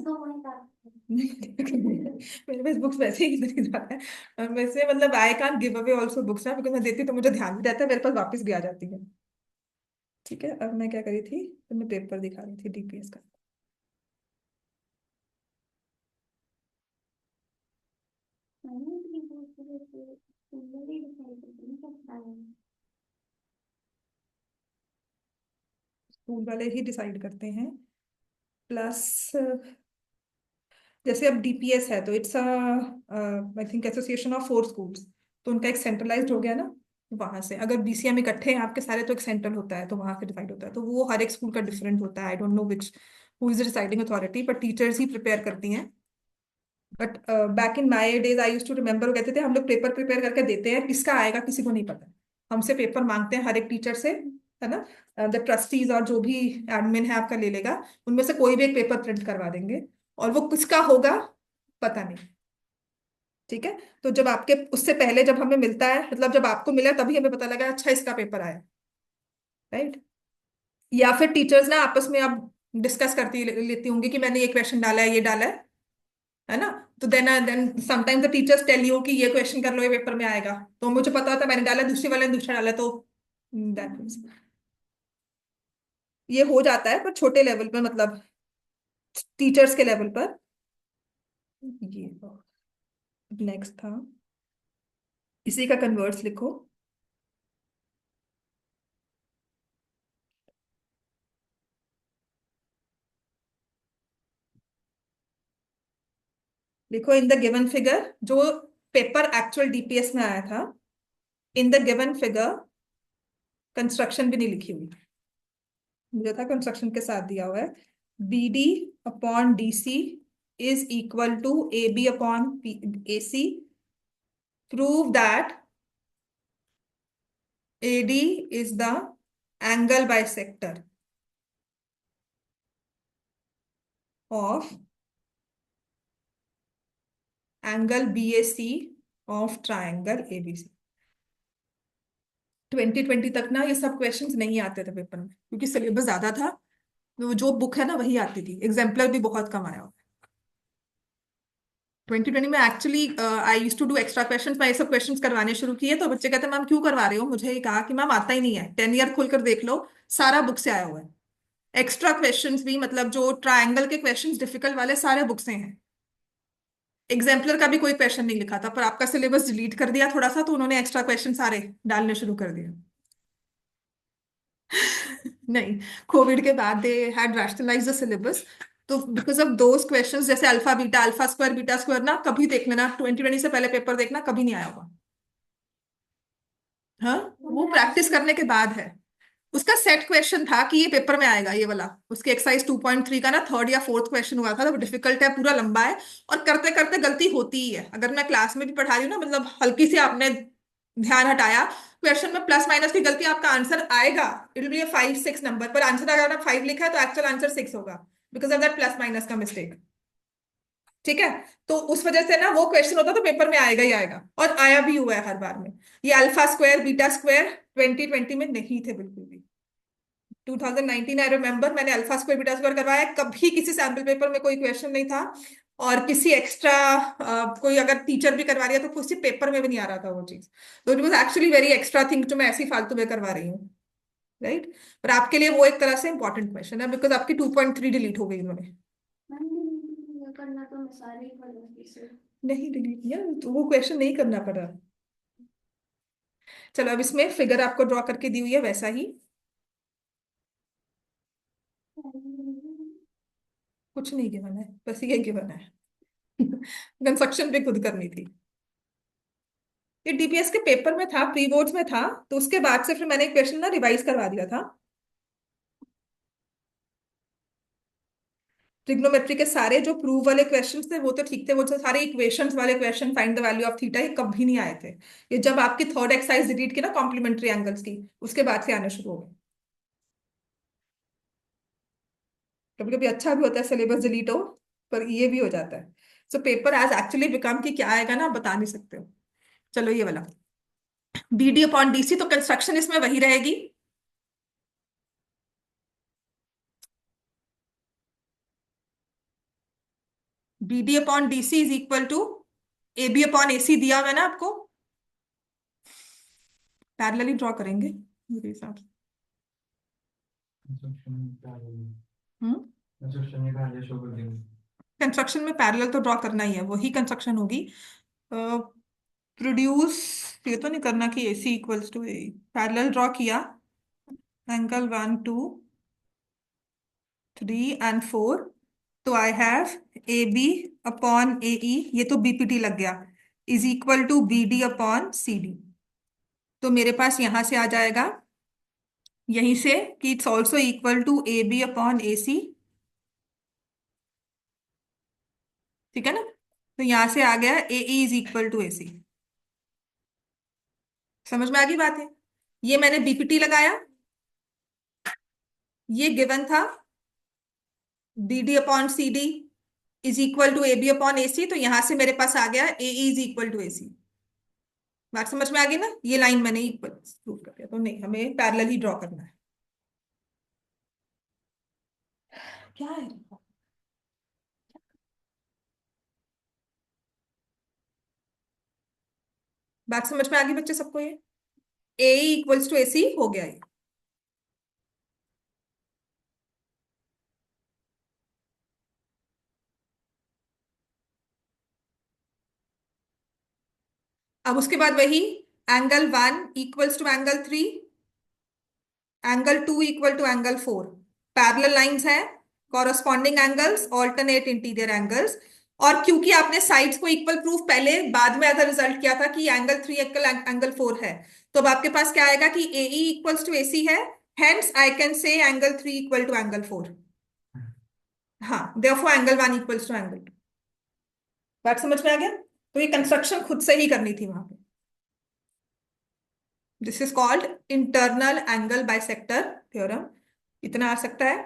मेरे पास बुक्स वैसे ही इतनी ज्यादा है, और वैसे मतलब I can't give away also books ना, बिकॉज मैं देती तो मुझे ध्यान भी रहता है, मेरे पास वापस भी आ जाती है। ठीक है, अब मैं क्या करी थी, तो मैं पेपर दिखा रही थी DPS का। स्कूल वाले ही डिसाइड करते हैं, प्लस जैसे अब DPS है तो it's I think association of 4 schools, तो उनका एक सेंट्रलाइज्ड हो गया ना। वहां से अगर BCM इकट्ठे हैं आपके सारे, तो एक सेंट्रल होता है, तो वहां से डिसाइड होता है। तो वो हर एक स्कूल का डिफरेंट होता है। I don't know which who is the deciding authority, but teachers ही प्रिपेयर करती हैं। But back in my days I use to remember, वो कहते थे हम लोग पेपर प्रिपेयर करके देते हैं, किसका आएगा किसी को नहीं पता। हमसे पेपर मांगते हैं हर एक टीचर से, है ना? द ट्रस्टीज और जो भी एडमिन है आपका ले लेगा, उनमें से कोई भी एक पेपर प्रिंट करवा देंगे, और वो किसका होगा पता नहीं। ठीक है, तो जब आपके उससे पहले जब हमें मिलता है, मतलब जब आपको मिला तभी हमें पता लगा अच्छा इसका पेपर आया, राइट? या फिर टीचर्स ना आपस में अब डिस्कस करती लेती होंगी कि मैंने ये क्वेश्चन डाला है, ये डाला है ना? तो then sometimes the teachers tell you कि ये क्वेश्चन कर लो, ये पेपर में आएगा। तो मुझे पता होता मैंने डाला, दूसरी वाले ने दूसरा डाला, तो दैट मीन्स ये हो जाता है, पर छोटे लेवल पे, मतलब टीचर्स के लेवल पर। ये नेक्स्ट था, इसी का कन्वर्स लिखो। लिखो इन द गिवन फिगर, जो पेपर एक्चुअल DPS में आया था, in the given figure, construction भी नहीं लिखी हुई, मुझे था कंस्ट्रक्शन के साथ दिया हुआ है। BD upon DC is equal to AB upon AC। Prove that AD is the angle bisector of angle BAC of triangle ABC. 2020 तक ना ये सब क्वेश्चंस नहीं आते थे पेपर में, क्योंकि सिलेबस ज्यादा था। तो जो बुक है ना वही आती थी, एग्जाम्पलर भी बहुत कम आया। 2020 में actually I use to do extra questions. मैं ये सब क्वेश्चंस करवाने शुरू किए तो बच्चे कहते मैम क्यों करवा रहे हो, मुझे ये कहा कि मैम आता ही नहीं है, 10 ईयर खोलकर देख लो, सारा बुक से आया हुआ है। एक्स्ट्रा क्वेश्चंस भी, मतलब जो ट्रायंगल के क्वेश्चंस डिफिकल्ट वाले सारे बुक से हैं। एग्जाम्पलर का भी कोई क्वेश्चन नहीं लिखा था, पर आपका सिलेबस डिलीट कर दिया थोड़ा सा, तो उन्होंने एक्स्ट्रा क्वेश्चन सारे डालने शुरू कर दिए। नहीं, कोविड के बाद they had rationalise the syllabus. तो बिकॉज ऑफ दोज क्वेश्चंस, जैसे अल्फा स्क्वायर बीटा स्क्वायर ना, कभी देख लेना, 2020 से पहले पेपर देखना, कभी नहीं आया होगा। हाँ, वो प्रैक्टिस करने के बाद है। उसका सेट क्वेश्चन था कि ये पेपर में आएगा ये वाला। उसके एक्सरसाइज 2.3 का ना थर्ड या फोर्थ क्वेश्चन हुआ था, तो डिफिकल्ट है, पूरा लंबा है, और करते करते गलती होती ही है। अगर मैं क्लास में भी पढ़ा रही हूँ ना, मतलब हल्की से आपने ध्यान हटाया, क्वेश्चन में प्लस माइनस की गलती, आपका आंसर आएगा, इट विल बी 5 6 नंबर, पर आंसर अगर आपने 5 लिखा है तो एक्चुअल आंसर 6 होगा, because of that plus minus का मिस्टेक। ठीक है। तो उस वजह से ना वो क्वेश्चन होता तो पेपर में आएगा ही आएगा, और आया भी हुआ है हर बार में। ये अल्फा स्क्वायर बीटा स्क्वायर 2020 में नहीं थे बिल्कुल भी। 2019 आई रिमेम्बर, मैंने अल्फा स्क्वायर बीटा स्क्वायर करवाया, कभी किसी सैम्पल पेपर में कोई क्वेश्चन नहीं था। और किसी एक्स्ट्रा कोई अगर टीचर भी करवा रही है तो किसी पेपर में भी नहीं आ रहा था वो चीज। तो it was actually very extra thing जो मैं ऐसी फालतू में करवा रही हूँ। राइट। पर आपके लिए वो एक तरह से इंपॉर्टेंट क्वेश्चन है, बिकॉज आपकी 2.3 डिलीट हो गई उन्होंने। करना तो मैं सारे ही पढ़ूंगी सर। नहीं डिलीट किया तो वो क्वेश्चन नहीं करना पड़ा। चलो, अब इसमें फिगर आपको ड्रॉ करके दी हुई है वैसा ही। कुछ नहीं गिवन है, बस ये गिवन है। कंस्ट्रक्शन भी खुद करनी थी। ये डीपीएस के पेपर में था, प्री बोर्ड्स में था, तो उसके बाद से फिर मैंने क्वेश्चन ना रिवाइज करवा दिया था। ट्रिग्नोमेट्री के सारे जो प्रूव वाले क्वेश्चंस थे वो तो ठीक थे, वो तो सारे इक्वेशंस वाले question, find the value of theta, ये कभी नहीं आए थे। ये जब आपकी थर्ड एक्सरसाइज डिलीट की ना कॉम्प्लीमेंट्री एंगल्स की, उसके बाद से आने शुरू हो गए। कभी कभी अच्छा भी होता है सिलेबस डिलीट हो, पर ये भी हो जाता है। सो पेपर आज एक्चुअली बिकम की क्या आएगा ना, आप बता नहीं सकते हो। चलो ये वाला, बीडी अपॉन डीसी, तो कंस्ट्रक्शन इसमें वही रहेगी। BD upon DC is equal to AB upon AC दिया हुआ है ना आपको। पैरेलली ड्रॉ करेंगे मेरे हिसाब से। हम्म। कंस्ट्रक्शन में पैरेलल तो ड्रॉ करना ही है, वही कंस्ट्रक्शन होगी। प्रोड्यूस, ये तो नहीं करना कि AC equals to A. Parallel draw किया, एंगल 1 2 3 एंड 4, तो I have A B upon A E, ये तो बीपीटी लग गया, is equal to B D upon C D. तो मेरे पास यहां से आ जाएगा यहीं से कि it's also equal to A B upon A C. ठीक है ना। तो यहां से आ गया A is equal to A C. समझ में आ गई बात है। ये मैंने बीपीटी लगाया, ये गिवन था B D upon C D is equal to A B upon A C, तो यहां से मेरे पास आ गया A is equal to A C. बात समझ में आ गई ना, ये लाइन मैंने इक्वल प्रूव कर दिया, तो नहीं, हमें पैरेलल ही ड्रॉ करना है। क्या है। बात समझ में आ गई बच्चे सबको, ये ए इक्वल्स टू ए सी हो गया ये। अब उसके बाद वही, angle 1 equals to angle 3, angle 2 equal to angle 4। Parallel lines हैं, corresponding angles, alternate interior angles. और क्योंकि आपने साइड्स को इक्वल प्रूफ पहले बाद में एज रिजल्ट किया था कि एंगल 3 एंगल 4 है, तो अब आपके पास क्या आएगा कि ए इक्वल्स टू ए सी है, hence I can say angle 3 equal to angle 4। हाँ, therefore angle 1 equals to angle 2। बात समझ में आ गया। तो ये कंस्ट्रक्शन खुद से ही करनी थी वहां पे। This is called internal angle bisector theorem. इतना आ सकता है।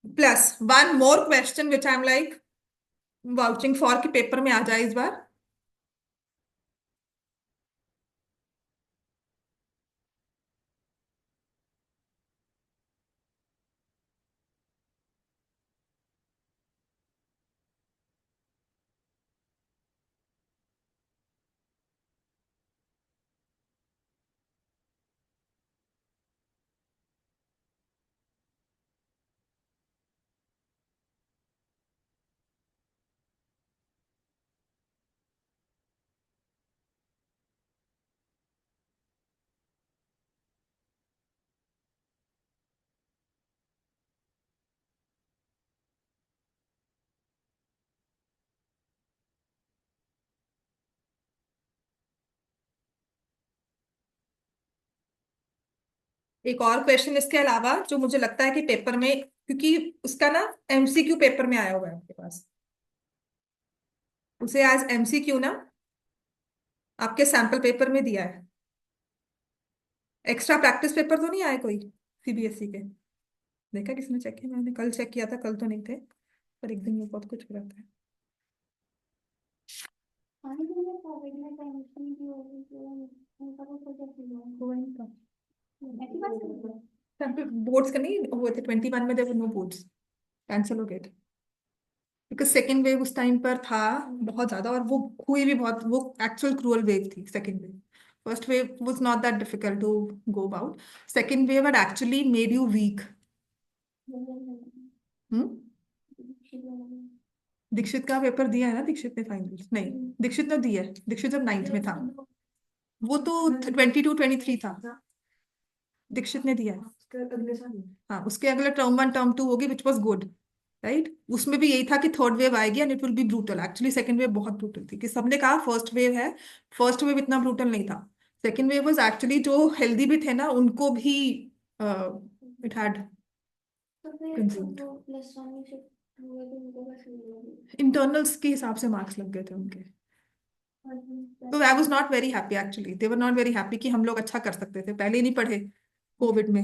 Plus one more question which I am like vouching for कि पेपर में आ जाए इस बार। एक और क्वेश्चन इसके अलावा जो मुझे लगता है कि पेपर में, क्योंकि उसका ना एमसीक्यू पेपर में आया हुआ है आपके पास, उसे आज एमसीक्यू ना आपके सैंपल पेपर में दिया है। एक्स्ट्रा प्रैक्टिस पेपर तो नहीं आए कोई सीबीएसई के? देखा किसने चेक किया? मैंने कल चेक किया था, कल तो नहीं थे, पर एक दिन में बहुत कुछ हो जाता है। कोविड में टेंशन की होगी तो उनका तो प्रोजेक्ट हुआ नहीं था। ऐसी बात कर रहे सैंपल बोर्ड्स का नहीं हुए थे, 21 में देवर नो बोर्ड्स, कैंसिल हो गए थे, बिकॉज सेकेंड वेव उस टाइम पर था बहुत ज्यादा, और वो हुई भी बहुत, वो एक्चुअल क्रूअल वेव थी second wave. First wave was not that difficult to go about, second wave had actually made you weak. Hmm. Dikshit का पेपर दिया है ना? दीक्षित ने फाइनल नहीं, दीक्षित ने दिया है, दीक्षित जब 9th में था, वो तो 22-23 था, दीक्षित ने दिया है। अगले साल, हाँ उसके अगले टर्म 1 टर्म 2 होगी, विच वॉज गुड, राइट। उसमें भी यही था कि थर्ड वेव आएगी and it will be brutal. Actually second wave बहुत ब्रूटल थी, कि सबने कहा फर्स्ट वेव है, फर्स्ट वेव इतना ब्रूटल नहीं था। सेकंड वेव वाज एक्चुअली, जो हेल्दी भी थे ना उनको भी इट हैड कंज्यूम्ड। इंटरनल्स के हिसाब से मार्क्स लग गए थे उनके, तो I was not very happy actually, they were not very happy कि हम लोग अच्छा कर सकते थे, पहले ही नहीं पढ़े कोविड में,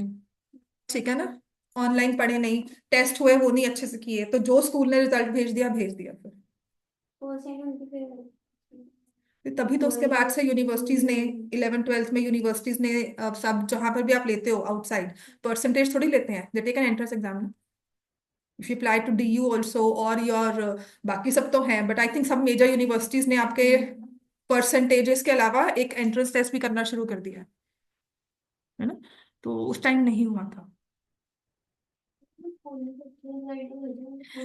ठीक है ना, ऑनलाइन पढ़े नहीं, टेस्ट हुए वो नहीं अच्छे से किए, तो जो स्कूल ने रिजल्ट भेज दिया फिर। फिर तभी तो उसके बाद से यूनिवर्सिटीज ने, 11th 12th में यूनिवर्सिटीज ने सब जहां पर भी आप लेते हो आउटसाइड, परसेंटेज थोड़ी लेते हैं, they take an entrance exam. If you apply to DU also और योर, बाकी सब तो हैं, बट आई थिंक सब मेजर यूनिवर्सिटीज ने आपके परसेंटेजेस के अलावा एक एंट्रेंस टेस्ट भी करना शुरू कर दिया है ना, तो उस टाइम नहीं हुआ था।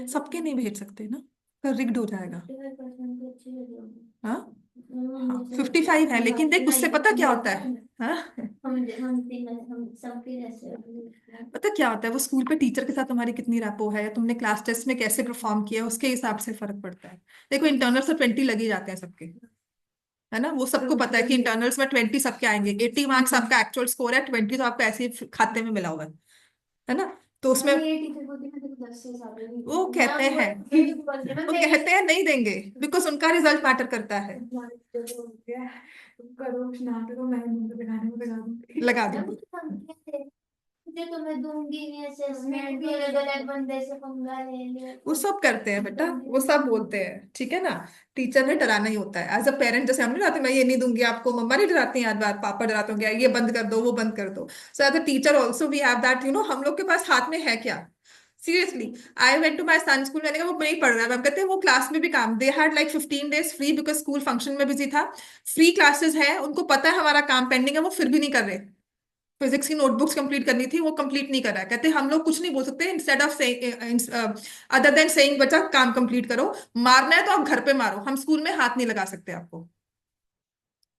सबके नहीं भेज सकते ना, फिर रिग्ड हो जाएगा। हाँ हाँ 55 है, लेकिन देख उससे पता क्या होता है, हाँ पता क्या होता है, वो स्कूल पे टीचर के साथ तुम्हारी कितनी रैपो है, या तुमने क्लास टेस्ट में कैसे परफॉर्म किया, उसके हिसाब से फर्क पड़ता है। देखो इंटरनल्स तो 20 लग ही जाते हैं सबके, है ना, वो सबको पता है कि इंटरनल्स में 20 सबके आएंगे, 80 मार्क्स आपका एक्चुअल स्कोर है, 20 तो आपका ऐसे ही खाते में मिला हुआ है ना, तो उसमें वो कहते हैं, वो कहते हैं नहीं देंगे, बिकॉज उनका रिजल्ट मैटर करता है। करो ना करो, मैं दिखाने में लगा दूंगी। मुझे तो मैं दूंगी नहीं असेसमेंट, तो गलत बंदे से पंगा ले लिया। वो सब करते हैं बेटा, वो सब बोलते हैं, ठीक है ना। टीचर ने डराना ही होता है, एज अ पेरेंट जैसे हम नहीं डराते, मैं ये नहीं दूंगी आपको, मम्मा नहीं डराती हैं हर बार, पापा डराते होंगे ये बंद कर दो वो बंद कर दो, so as a teacher also we have that, हम लोग के पास हाथ में है क्या। Seriously, I went to my son school, मैंने कहा वो नहीं पढ़ रहा है, मैम कहते हैं वो क्लास में भी काम, they had like 15 days free, because school function में बिजी था, फ्री क्लासेस है, उनको पता है हमारा काम पेंडिंग है, वो फिर भी नहीं कर रहे। फिजिक्स की नोटबुक्स कंप्लीट करनी थी, वो कंप्लीट नहीं कर रहा है, कहते हम लोग कुछ नहीं बोल सकते, instead of other than saying बच्चा काम कंप्लीट करो, मारना है तो आप घर पे मारो, हम स्कूल में हाथ नहीं लगा सकते आपको।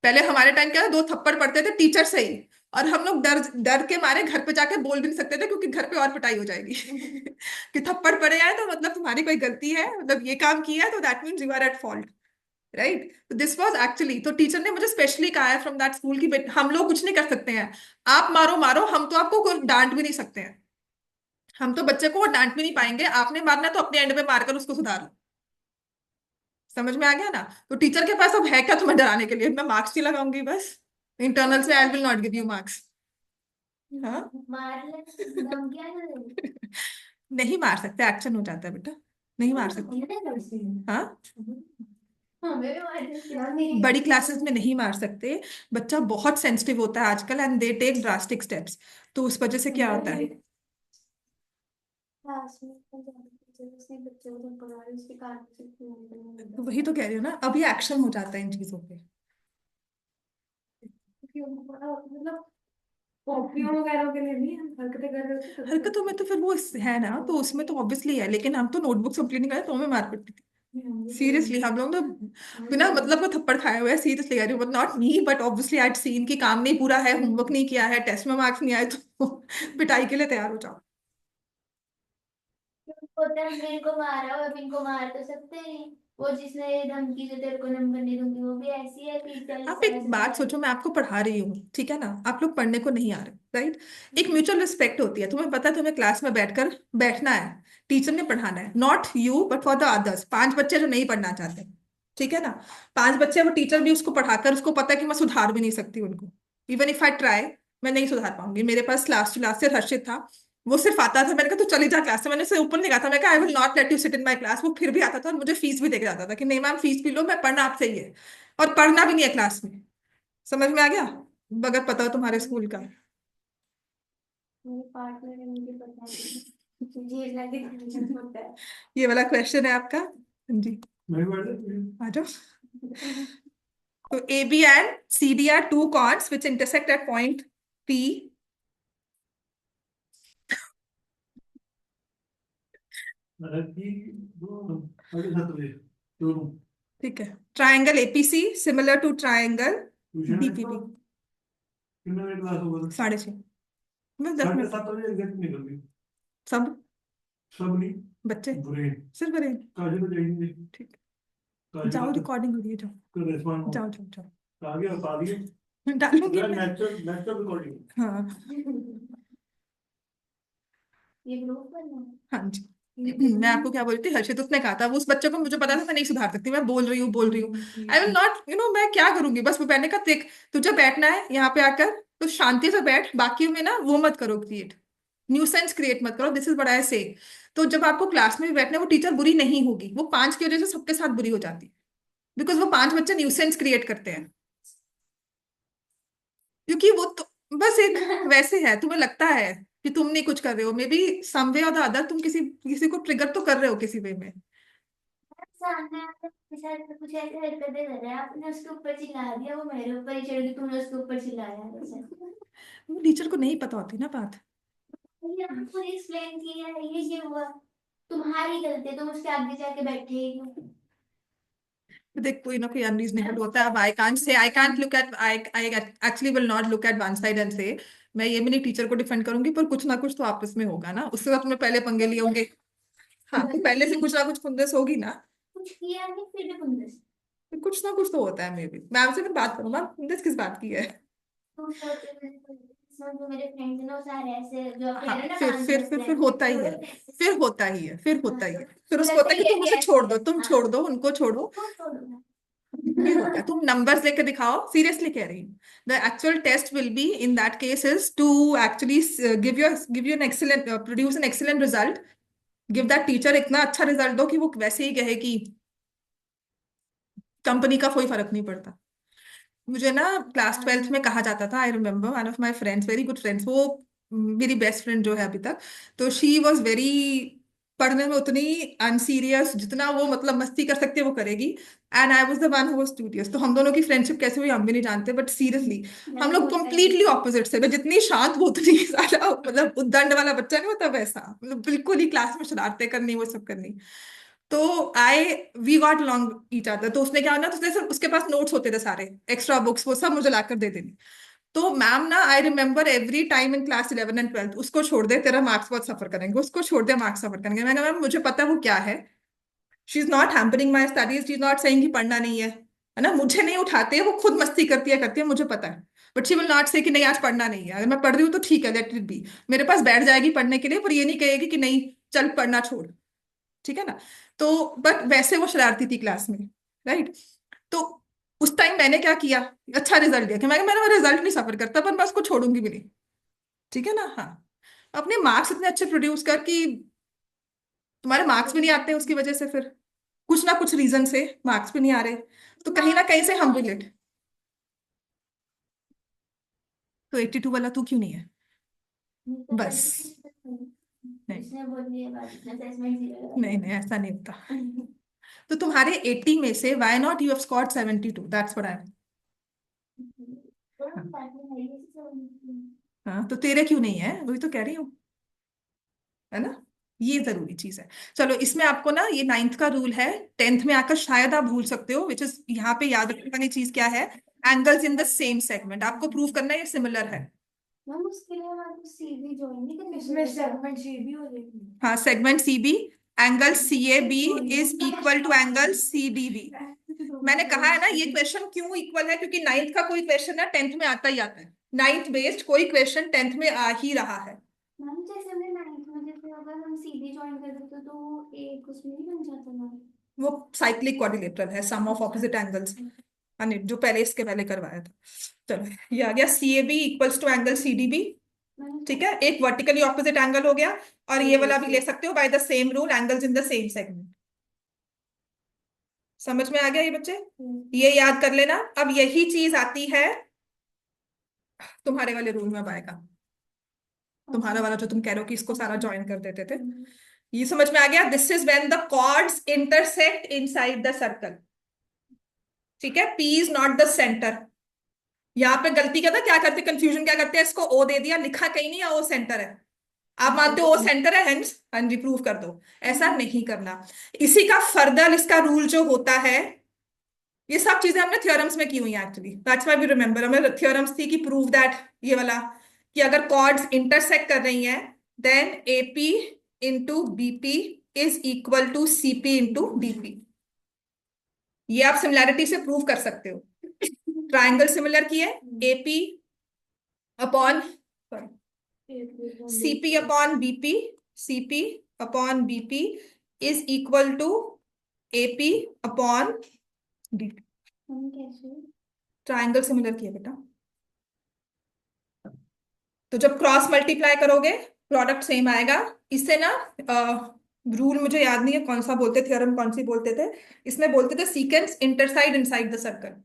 पहले हमारे टाइम क्या था, 2 थप्पड़ पड़ते थे टीचर से ही, और हम लोग डर डर के मारे घर पे जाके बोल भी नहीं सकते थे, क्योंकि घर पे और पिटाई हो जाएगी कि थप्पड़ पड़े आए तो मतलब तुम्हारी कोई गलती है, मतलब ये काम किया है तो that means you are at fault, right. तो दिस वाज एक्चुअली, तो टीचर ने मुझे स्पेशली कहा है फ्रॉम दैट स्कूल की हम लोग कुछ नहीं कर सकते हैं, आप मारो मारो, हम तो आपको कोई डांट भी नहीं सकते हैं, हम तो बच्चे को डांट भी नहीं पाएंगे, आपने मारना है तो अपने एंड पे मारकर उसको सुधार लो। समझ में आ गया ना, तो टीचर के पास अब है क्या तुम्हें डराने के लिए, मैं मार्क्स नहीं लगाऊंगी बस, इंटरनल से I will not give you marks. हाँ मार ले, धमकियां ना दे। नहीं मार सकते, एक्शन हो जाता है बेटा, नहीं मार सकते। हाँ बड़ी क्लासेस में नहीं मार सकते, बच्चा बहुत सेंसिटिव होता है आजकल, and they take drastic steps, तो उस वजह से क्या होता है। तो वही तो कह रही हूँ ना, अभी एक्शन हो जाता है इन चीजों पे, मतलब कॉपियों वगैरह के लिए नहीं, हम हरकतें कर रहे थे, हरकतों में तो फिर वो है ना, तो उसमें तो ऑब्वियसली है, लेकिन हम तो नोटबुक कंप्लीट नहीं करे तो हमें मार पड़ती थी। सीरियसली हम लोग तो बिना मतलब को थप्पड़ खाए हुए हैं, सीरियसली कह रही हूँ, but not me, but obviously I seen की काम नहीं पूरा है, होमवर्क नहीं किया है, टेस्ट में मार्क्स नहीं आए, तो पिटाई के लिए तैयार हो जाओ। होता है, मेरे को मारा हो, अब इनको मार तो सकते हैं। वो जिसने ये धमकी जो तेरे को नंबर नहीं दूंगी वो भी ऐसी है कि चल आप सर एक से बात बता सोचो, दे। मैं आपको पढ़ा रही हूँ, ठीक है ना, आप लोग पढ़ने को नहीं आ रहे, राइट। एक म्यूचुअल रिस्पेक्ट होती है, तुम्हें पता है तुम्हें क्लास में बैठकर बैठना है, टीचर ने पढ़ाना है, not you but for the others, 5 बच्चे जो नहीं पढ़ना चाहते, ठीक है ना, 5 बच्चे, वो टीचर भी उसको पढ़ाकर उसको पता है कि मैं सुधार भी नहीं सकती उनको, इवन इफ आई ट्राई, मैं नहीं सुधार पाऊंगी। मेरे पास क्लास लास्ट ईयर हर्षित था, वो सिर्फ आता था, मैंने कहा तू चली जा क्लास से, मैंने उसे ऊपर नहीं कहा था, मैं कहा I will not let you sit in my class, वो फिर भी आता था और मुझे फीस भी देके जाता था कि नहीं मैम फीस भी लो, मैं पढ़ना आपसे ही है, और पढ़ना भी नहीं है क्लास में। समझ में आ गया, अगर पता हो तुम्हारे स्कूल का। मेरे पार्टनर ने मुझे बता दिया जी लगे होता है। ये वाला क्वेश्चन है आपका, हाँ जी, आ जाओ। तो A B and C D are two chords which intersect at point P. ठीक है, triangle APC similar to triangle DPB. 6:30, मैं 10 मिनट। सब बच्चे सिर्फ बड़े, ठीक है, जाओ रिकॉर्डिंग हो रही है, जाओ जाओ जाओ जाओ, डालूंगी मैं। हाँ ये ग्रुप बनना हाँ जी। मैं आपको क्या बोलती थी, हर्षित उसने कहा था, वो उस बच्चे को मुझे पता था मैं नहीं सुधार सकती, मैं बोल रही हूँ, आई विल नॉट, मैं क्या करूंगी, बस वो मैंने कहा देख, तुझे बैठना है यहाँ पे आकर तो शांति से बैठ, बाकी में ना वो मत करो, क्रिएट न्यूसेंस क्रिएट मत करो, दिस इज व्हाट आई से। तो जब आपको क्लास में भी बैठना है, वो टीचर बुरी नहीं होगी, वो 5 की वजह से सबके साथ बुरी हो जाती है, बिकॉज वो 5 बच्चे न्यूसेंस क्रिएट करते हैं, क्योंकि वो तो बस एक वैसे है, तुम्हें लगता है कि तुम नहीं कुछ कर रहे हो, मे बी सम वे और द अदर तुम किसी किसी को ट्रिगर तो कर रहे हो किसी वे में। सामने आके आपके साथ कुछ ऐसे हरकतें कर रहा है आपने उसके ऊपर चिल्ला दिया वो मेरे ऊपर ही चढ़ गई तूने उसके ऊपर चिल्लाया वैसे। वो टीचर को नहीं पता होती ना बात। ये आपको एक्सप्लेन किया है ये हुआ तुम्हारी गलती है तुम उसके आगे जाके बैठे ही क्यों? तो देख, कोई ना कोई अनरीजनेबल होता है, अब I can't look at, I actually will not look at one side and से मैं ये भी नहीं टीचर को डिफेंड करूंगी, पर कुछ ना कुछ तो आपस में होगा ना, उसके साथ तुमने पहले पंगे लिए होंगे। हाँ, तो पहले से कुछ ना कुछ खुंदस होगी ना, कुछ किया नहीं फिर भी खुंदस। तो कुछ ना कुछ तो होता है, मे बी मैम से मैं बात करूँ, मैम खुंदस किस बात की है। तुम सोचो जो मेरे फ्रेंड्स हैं ना वो सारे ऐसे जो आप कह हाँ, रहे हो ना फिर डांस फिर करते फिर फिर हैं होता ही है, थोड़े फिर होता ही है, फिर हाँ होता ही तो है, फिर उसको लगता होता है ही कि है तुम कि उसे ऐसे छोड़ दो, तुम हाँ छोड़ दो उनको, छोड़ो। कौन छोड़ूंगा। ये होता है, तुम नंबर्स लेके दिखाओ, सीरियसली कह रही हूँ, the actual test will be in that case is to actually give you an excellent, produce an excellent result, give that teacher इतना अच्छा रिजल्ट दो कि वो वैसे ही कहे कि कंपनी का कोई फर्क नहीं पड़ता। मुझे ना क्लास 12th में कहा जाता था, I remember one of my friends, very good friends, वो मेरी बेस्ट फ्रेंड जो है अभी तक, तो शी वॉज वेरी, पढ़ने में उतनी अनसीरियस, जितना वो मतलब मस्ती कर सकती है वो करेगी, and I was the one who was studious, तो हम दोनों की फ्रेंडशिप कैसे हुई हम भी नहीं जानते, बट सीरियसली हम लोग कंप्लीटली ऑपोजिट से, मैं जितनी शांत वो उतनी ज्यादा, मतलब उद्दंड वाला बच्चा नहीं होता वैसा, मतलब बिल्कुल ही क्लास में शरारतें करनी वो सब करनी। तो I we got long each other, तो उसने क्या ना, तो उसने उसके पास नोट्स होते थे सारे, एक्स्ट्रा बुक्स, वो सब मुझे लाकर दे देनी। तो मैम ना, I remember every time in class 11 and 12, उसको छोड़ दे, तेरा मार्क्स बहुत सफर करेंगे, उसको छोड़ दे, मार्क्स सफर करेंगे। मैंने कहा मैम मुझे पता है वो क्या है, she is not hampering my studies, she is not saying कि पढ़ना नहीं है ना, मुझे नहीं उठाते, वो खुद मस्ती करती है मुझे पता है, बट शी विल नॉट से कि नहीं आज पढ़ना नहीं है, अगर मैं पढ़ रही हूँ तो ठीक है, लेट इट बी, मेरे पास बैठ जाएगी पढ़ने के लिए, पर ये नहीं कहेगी कि नहीं चल पढ़ना छोड़, ठीक है ना। तो बट वैसे वो शरारती थी क्लास में, राइट। तो उस टाइम मैंने क्या किया, अच्छा रिजल्ट दिया कि मैंने रिजल्ट नहीं सफर करता, पर मैं उसको छोड़ूंगी भी नहीं, ठीक है ना। हाँ, अपने मार्क्स इतने अच्छे प्रोड्यूस कर कि तुम्हारे मार्क्स भी नहीं आते उसकी वजह से, फिर कुछ ना कुछ रीजन से मार्क्स भी नहीं आ रहे, तो कहीं ना कहीं से हम भी लेट। तो 82 वाला तू क्यों नहीं है, बस। नहीं इसने बोल दिया बात असेसमेंट जीरो नहीं नहीं, ऐसा नहीं होता। तो तुम्हारे 80 में से why not you have scored 72, that's what I. हाँ, तो तेरे क्यों नहीं है, वही तो कह रही हूँ, है ना, ये जरूरी चीज है। चलो, इसमें आपको ना ये 9th का रूल है, 10th में आकर शायद आप भूल सकते हो, विच इज यहाँ पे याद रखने वाली चीज क्या है, angles in the same segment, आपको प्रूव करना है ये सिमिलर है। उसके लिए हमारे सीबी ज्वाइन नहीं करते इसमें सेगमेंट सीबी हो जाएगी। हाँ, segment C B angle C A B is equal to angle C D B. मैंने कहा है ना ये क्वेश्चन क्यों इक्वल है, क्योंकि नाइन्थ का कोई क्वेश्चन है टेंथ में आता ही आता है, नाइन्थ बेस्ड कोई क्वेश्चन टेंथ में आ ही रहा है। मैम जैसे हमने नाइन्थ में जैसे अगर हम सीधी ज्वाइन कर देते तो एक उसमें नहीं बन जाता मैम? वो साइक्लिक क्वाड्रिलेटरल है, सम ऑफ ऑपोजिट एंगल्स, जो पहले इसके पहले करवाया था। चलो ये आ गया C A B equals to angle C D B. ठीक है, एक वर्टिकली ऑपोजिट एंगल हो गया, और ये वाला भी ले सकते हो by the same rule, angles in the same segment. समझ में आ गया ये बच्चे? ये याद कर लेना। अब यही चीज आती है तुम्हारे वाले रूल में अब आएगा, तुम्हारा वाला जो तुम कह रहे हो कि इसको सारा ज्वाइन कर देते थे। ये समझ में आ गया? This is when the chords intersect inside the circle. ठीक है, P is not the centre. यहाँ पे गलती क्या था, क्या करते, कंफ्यूजन क्या करते हैं, इसको ओ दे दिया, लिखा कहीं नहीं है ओ सेंटर है, आप मानते हो ओ सेंटर है, हेंस हाँ जी प्रूव कर दो। ऐसा नहीं करना। इसी का फर्दर इसका रूल जो होता है, ये सब चीजें हमने थ्योरम्स में की हुई हैं actually, that's why we remember. हमें थ्योरम्स थी कि प्रूव दैट, ये वाला, कि अगर कॉर्ड्स इंटरसेक्ट कर रही हैं then AP into BP is equal to CP into DP. ये आप सिमिलैरिटी से प्रूव कर सकते हो। ट्राइंगल सिमिलर की है, AP upon CP upon BP, CP upon BP is equal to AP upon BP. Triangle similar किया बेटा, तो जब क्रॉस मल्टीप्लाई करोगे प्रोडक्ट सेम आएगा। इससे ना रूल मुझे याद नहीं है कौन सा बोलते, थ्योरम कौन सी बोलते थे, इसमें बोलते थे secants intersect inside the circle.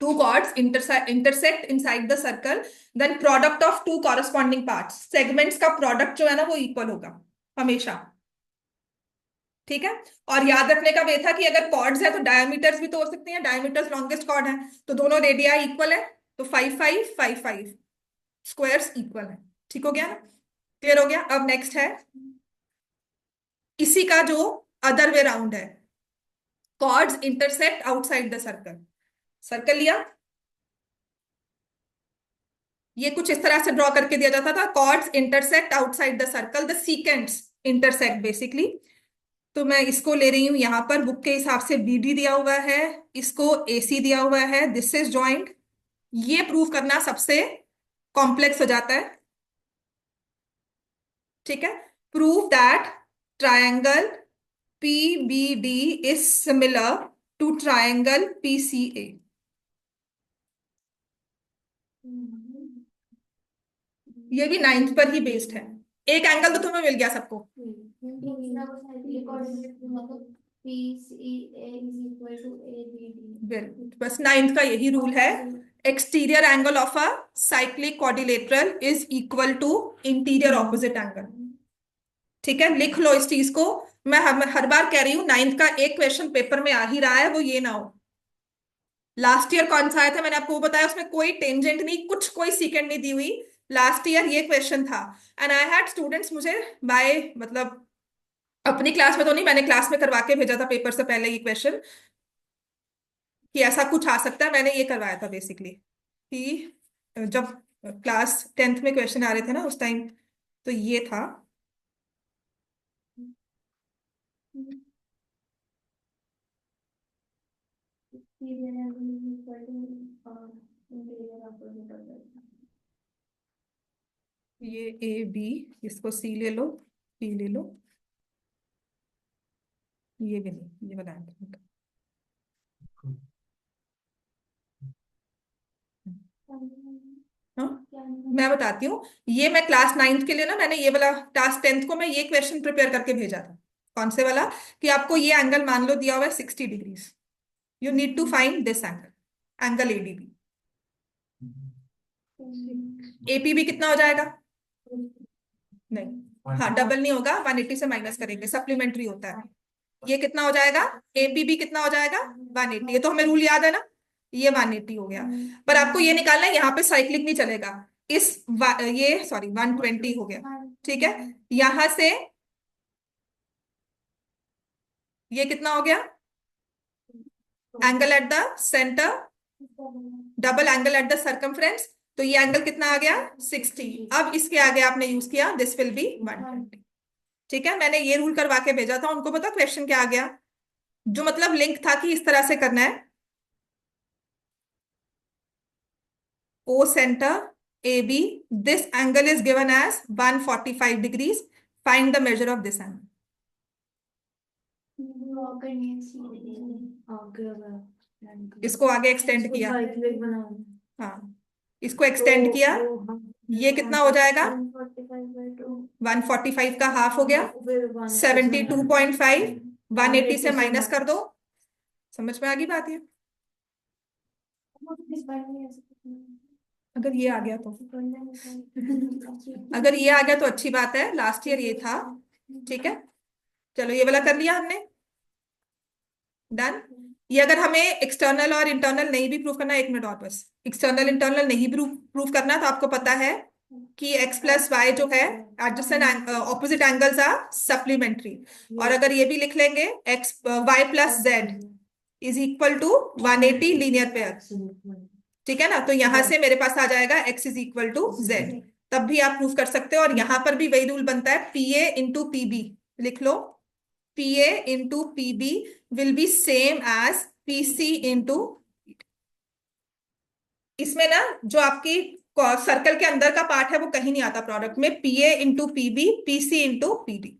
Two chords intersect inside the circle, then product of two corresponding parts, segments का product जो है ना वो equal होगा हमेशा। ठीक है, और याद रखने का वे था कि अगर कॉर्ड्स है तो डायमीटर्स भी तो हो सकती हैं, डायमीटर्स लॉन्गेस्ट कॉर्ड है, तो दोनों रेडियाई इक्वल है, तो 5 5 5 5 स्क्वायर्स इक्वल है। ठीक हो गया ना, क्लियर हो गया? अब नेक्स्ट है इसी का जो अदर वे राउंड है, chords intersect outside the circle. Circle लिया, ये कुछ इस तरह से ड्रॉ करके दिया जाता था, chords intersect outside the circle, the secants intersect basically. तो मैं इसको ले रही हूं यहां पर, बुक के हिसाब से बीडी दिया हुआ है, इसको एसी दिया हुआ है, दिस इज जॉइंट। ये प्रूव करना सबसे कॉम्प्लेक्स हो जाता है। ठीक है, prove that triangle PBD is similar to triangle PCA. ये भी नाइन्थ पर ही बेस्ड है। एक एंगल तो तुम्हें मिल गया सबको। बस नाइन्थ का यही रूल है, exterior angle of a cyclic quadrilateral is equal to interior opposite angle. ठीक है, लिख लो इस चीज को। मैं हर बार कह रही हूं, नाइन्थ का एक क्वेश्चन पेपर में आ ही रहा है, वो ये ना हो। लास्ट ईयर कौन सा आया था मैंने आपको वो बताया, उसमें कोई टेंजेंट नहीं, कुछ कोई सीकेंड नहीं दी हुई। लास्ट ईयर ये क्वेश्चन था, एंड आई हैड स्टूडेंट्स मुझे बाय, मतलब अपनी क्लास में तो नहीं, मैंने क्लास में करवा के भेजा था पेपर से पहले ये क्वेश्चन, कि ऐसा कुछ आ सकता है। मैंने ये करवाया था बेसिकली, कि जब क्लास टेंथ में क्वेश्चन आ रहे थे ना उस टाइम, तो ये था। ये ए बी, इसको सी ले लो, सी ले लो, ये भी नहीं, ये बनाया था। हाँ, मैं बताती हूँ। ये मैं क्लास नाइन्थ के लिए ना, मैंने ये वाला क्लास टेंथ को मैं ये क्वेश्चन प्रिपेयर करके भेजा था। कौन से वाला, कि आपको ये एंगल मान लो दिया हुआ है 60 degrees, you need to find this angle, angle ADB. APB कितना हो जाएगा? नहीं, हाँ डबल नहीं होगा, 180 से माइनस करेंगे, सप्लीमेंट्री होता है। ये कितना हो जाएगा? एपीबी कितना हो जाएगा? 180। ये तो हमें रूल याद है ना, ये 180 हो गया। पर आपको ये निकालना है, यहाँ पे साइक्लिक नहीं चलेगा, ये सॉरी 120 हो गया। ठीक है, यहां से ये कितना हो गया? Angle at the centre, double angle at the circumference, तो ये एंगल कितना आ गया? 60। अब इसके आगे आपने यूज किया, दिस विल बी 120। ठीक है, मैंने ये रूल करवा के भेजा था उनको, पता क्वेश्चन क्या आ गया, जो मतलब लिंक था कि इस तरह से करना है, O centre A B, this angle is given as 145 degrees, find the measure of this angle. इसको आगे एक्सटेंड किया, हाँ इसको एक्सटेंड किया, ये कितना हो जाएगा, 145 का हाफ हो गया 72.5, 180 से माइनस कर दो। समझ में आ गई बात ये? अगर ये आ गया तो, अगर ये आ गया तो अच्छी बात है, लास्ट ईयर ये था। ठीक है, चलो ये वाला कर लिया हमने, डन। ये अगर हमें एक्सटर्नल और इंटरनल नहीं भी प्रूव करना, एक मिनट और बस, एक्सटर्नल इंटरनल नहीं प्रूव करना, तो आपको पता है कि x प्लस वाई जो है adjacent opposite angles are supplementary, और अगर ये भी लिख लेंगे x y plus Z is equal to 180 linear pair. ठीक है ना, तो यहां से मेरे पास आ जाएगा x is equal to Z, तब भी आप प्रूव कर सकते हो। और यहां पर भी वही रूल बनता है, P A into P B, लिख लो, P A into P B will be same as P C into, इसमें ना जो आपकी सर्कल के अंदर का पार्ट है वो कहीं नहीं आता प्रोडक्ट में, P A into P B, P C into P D.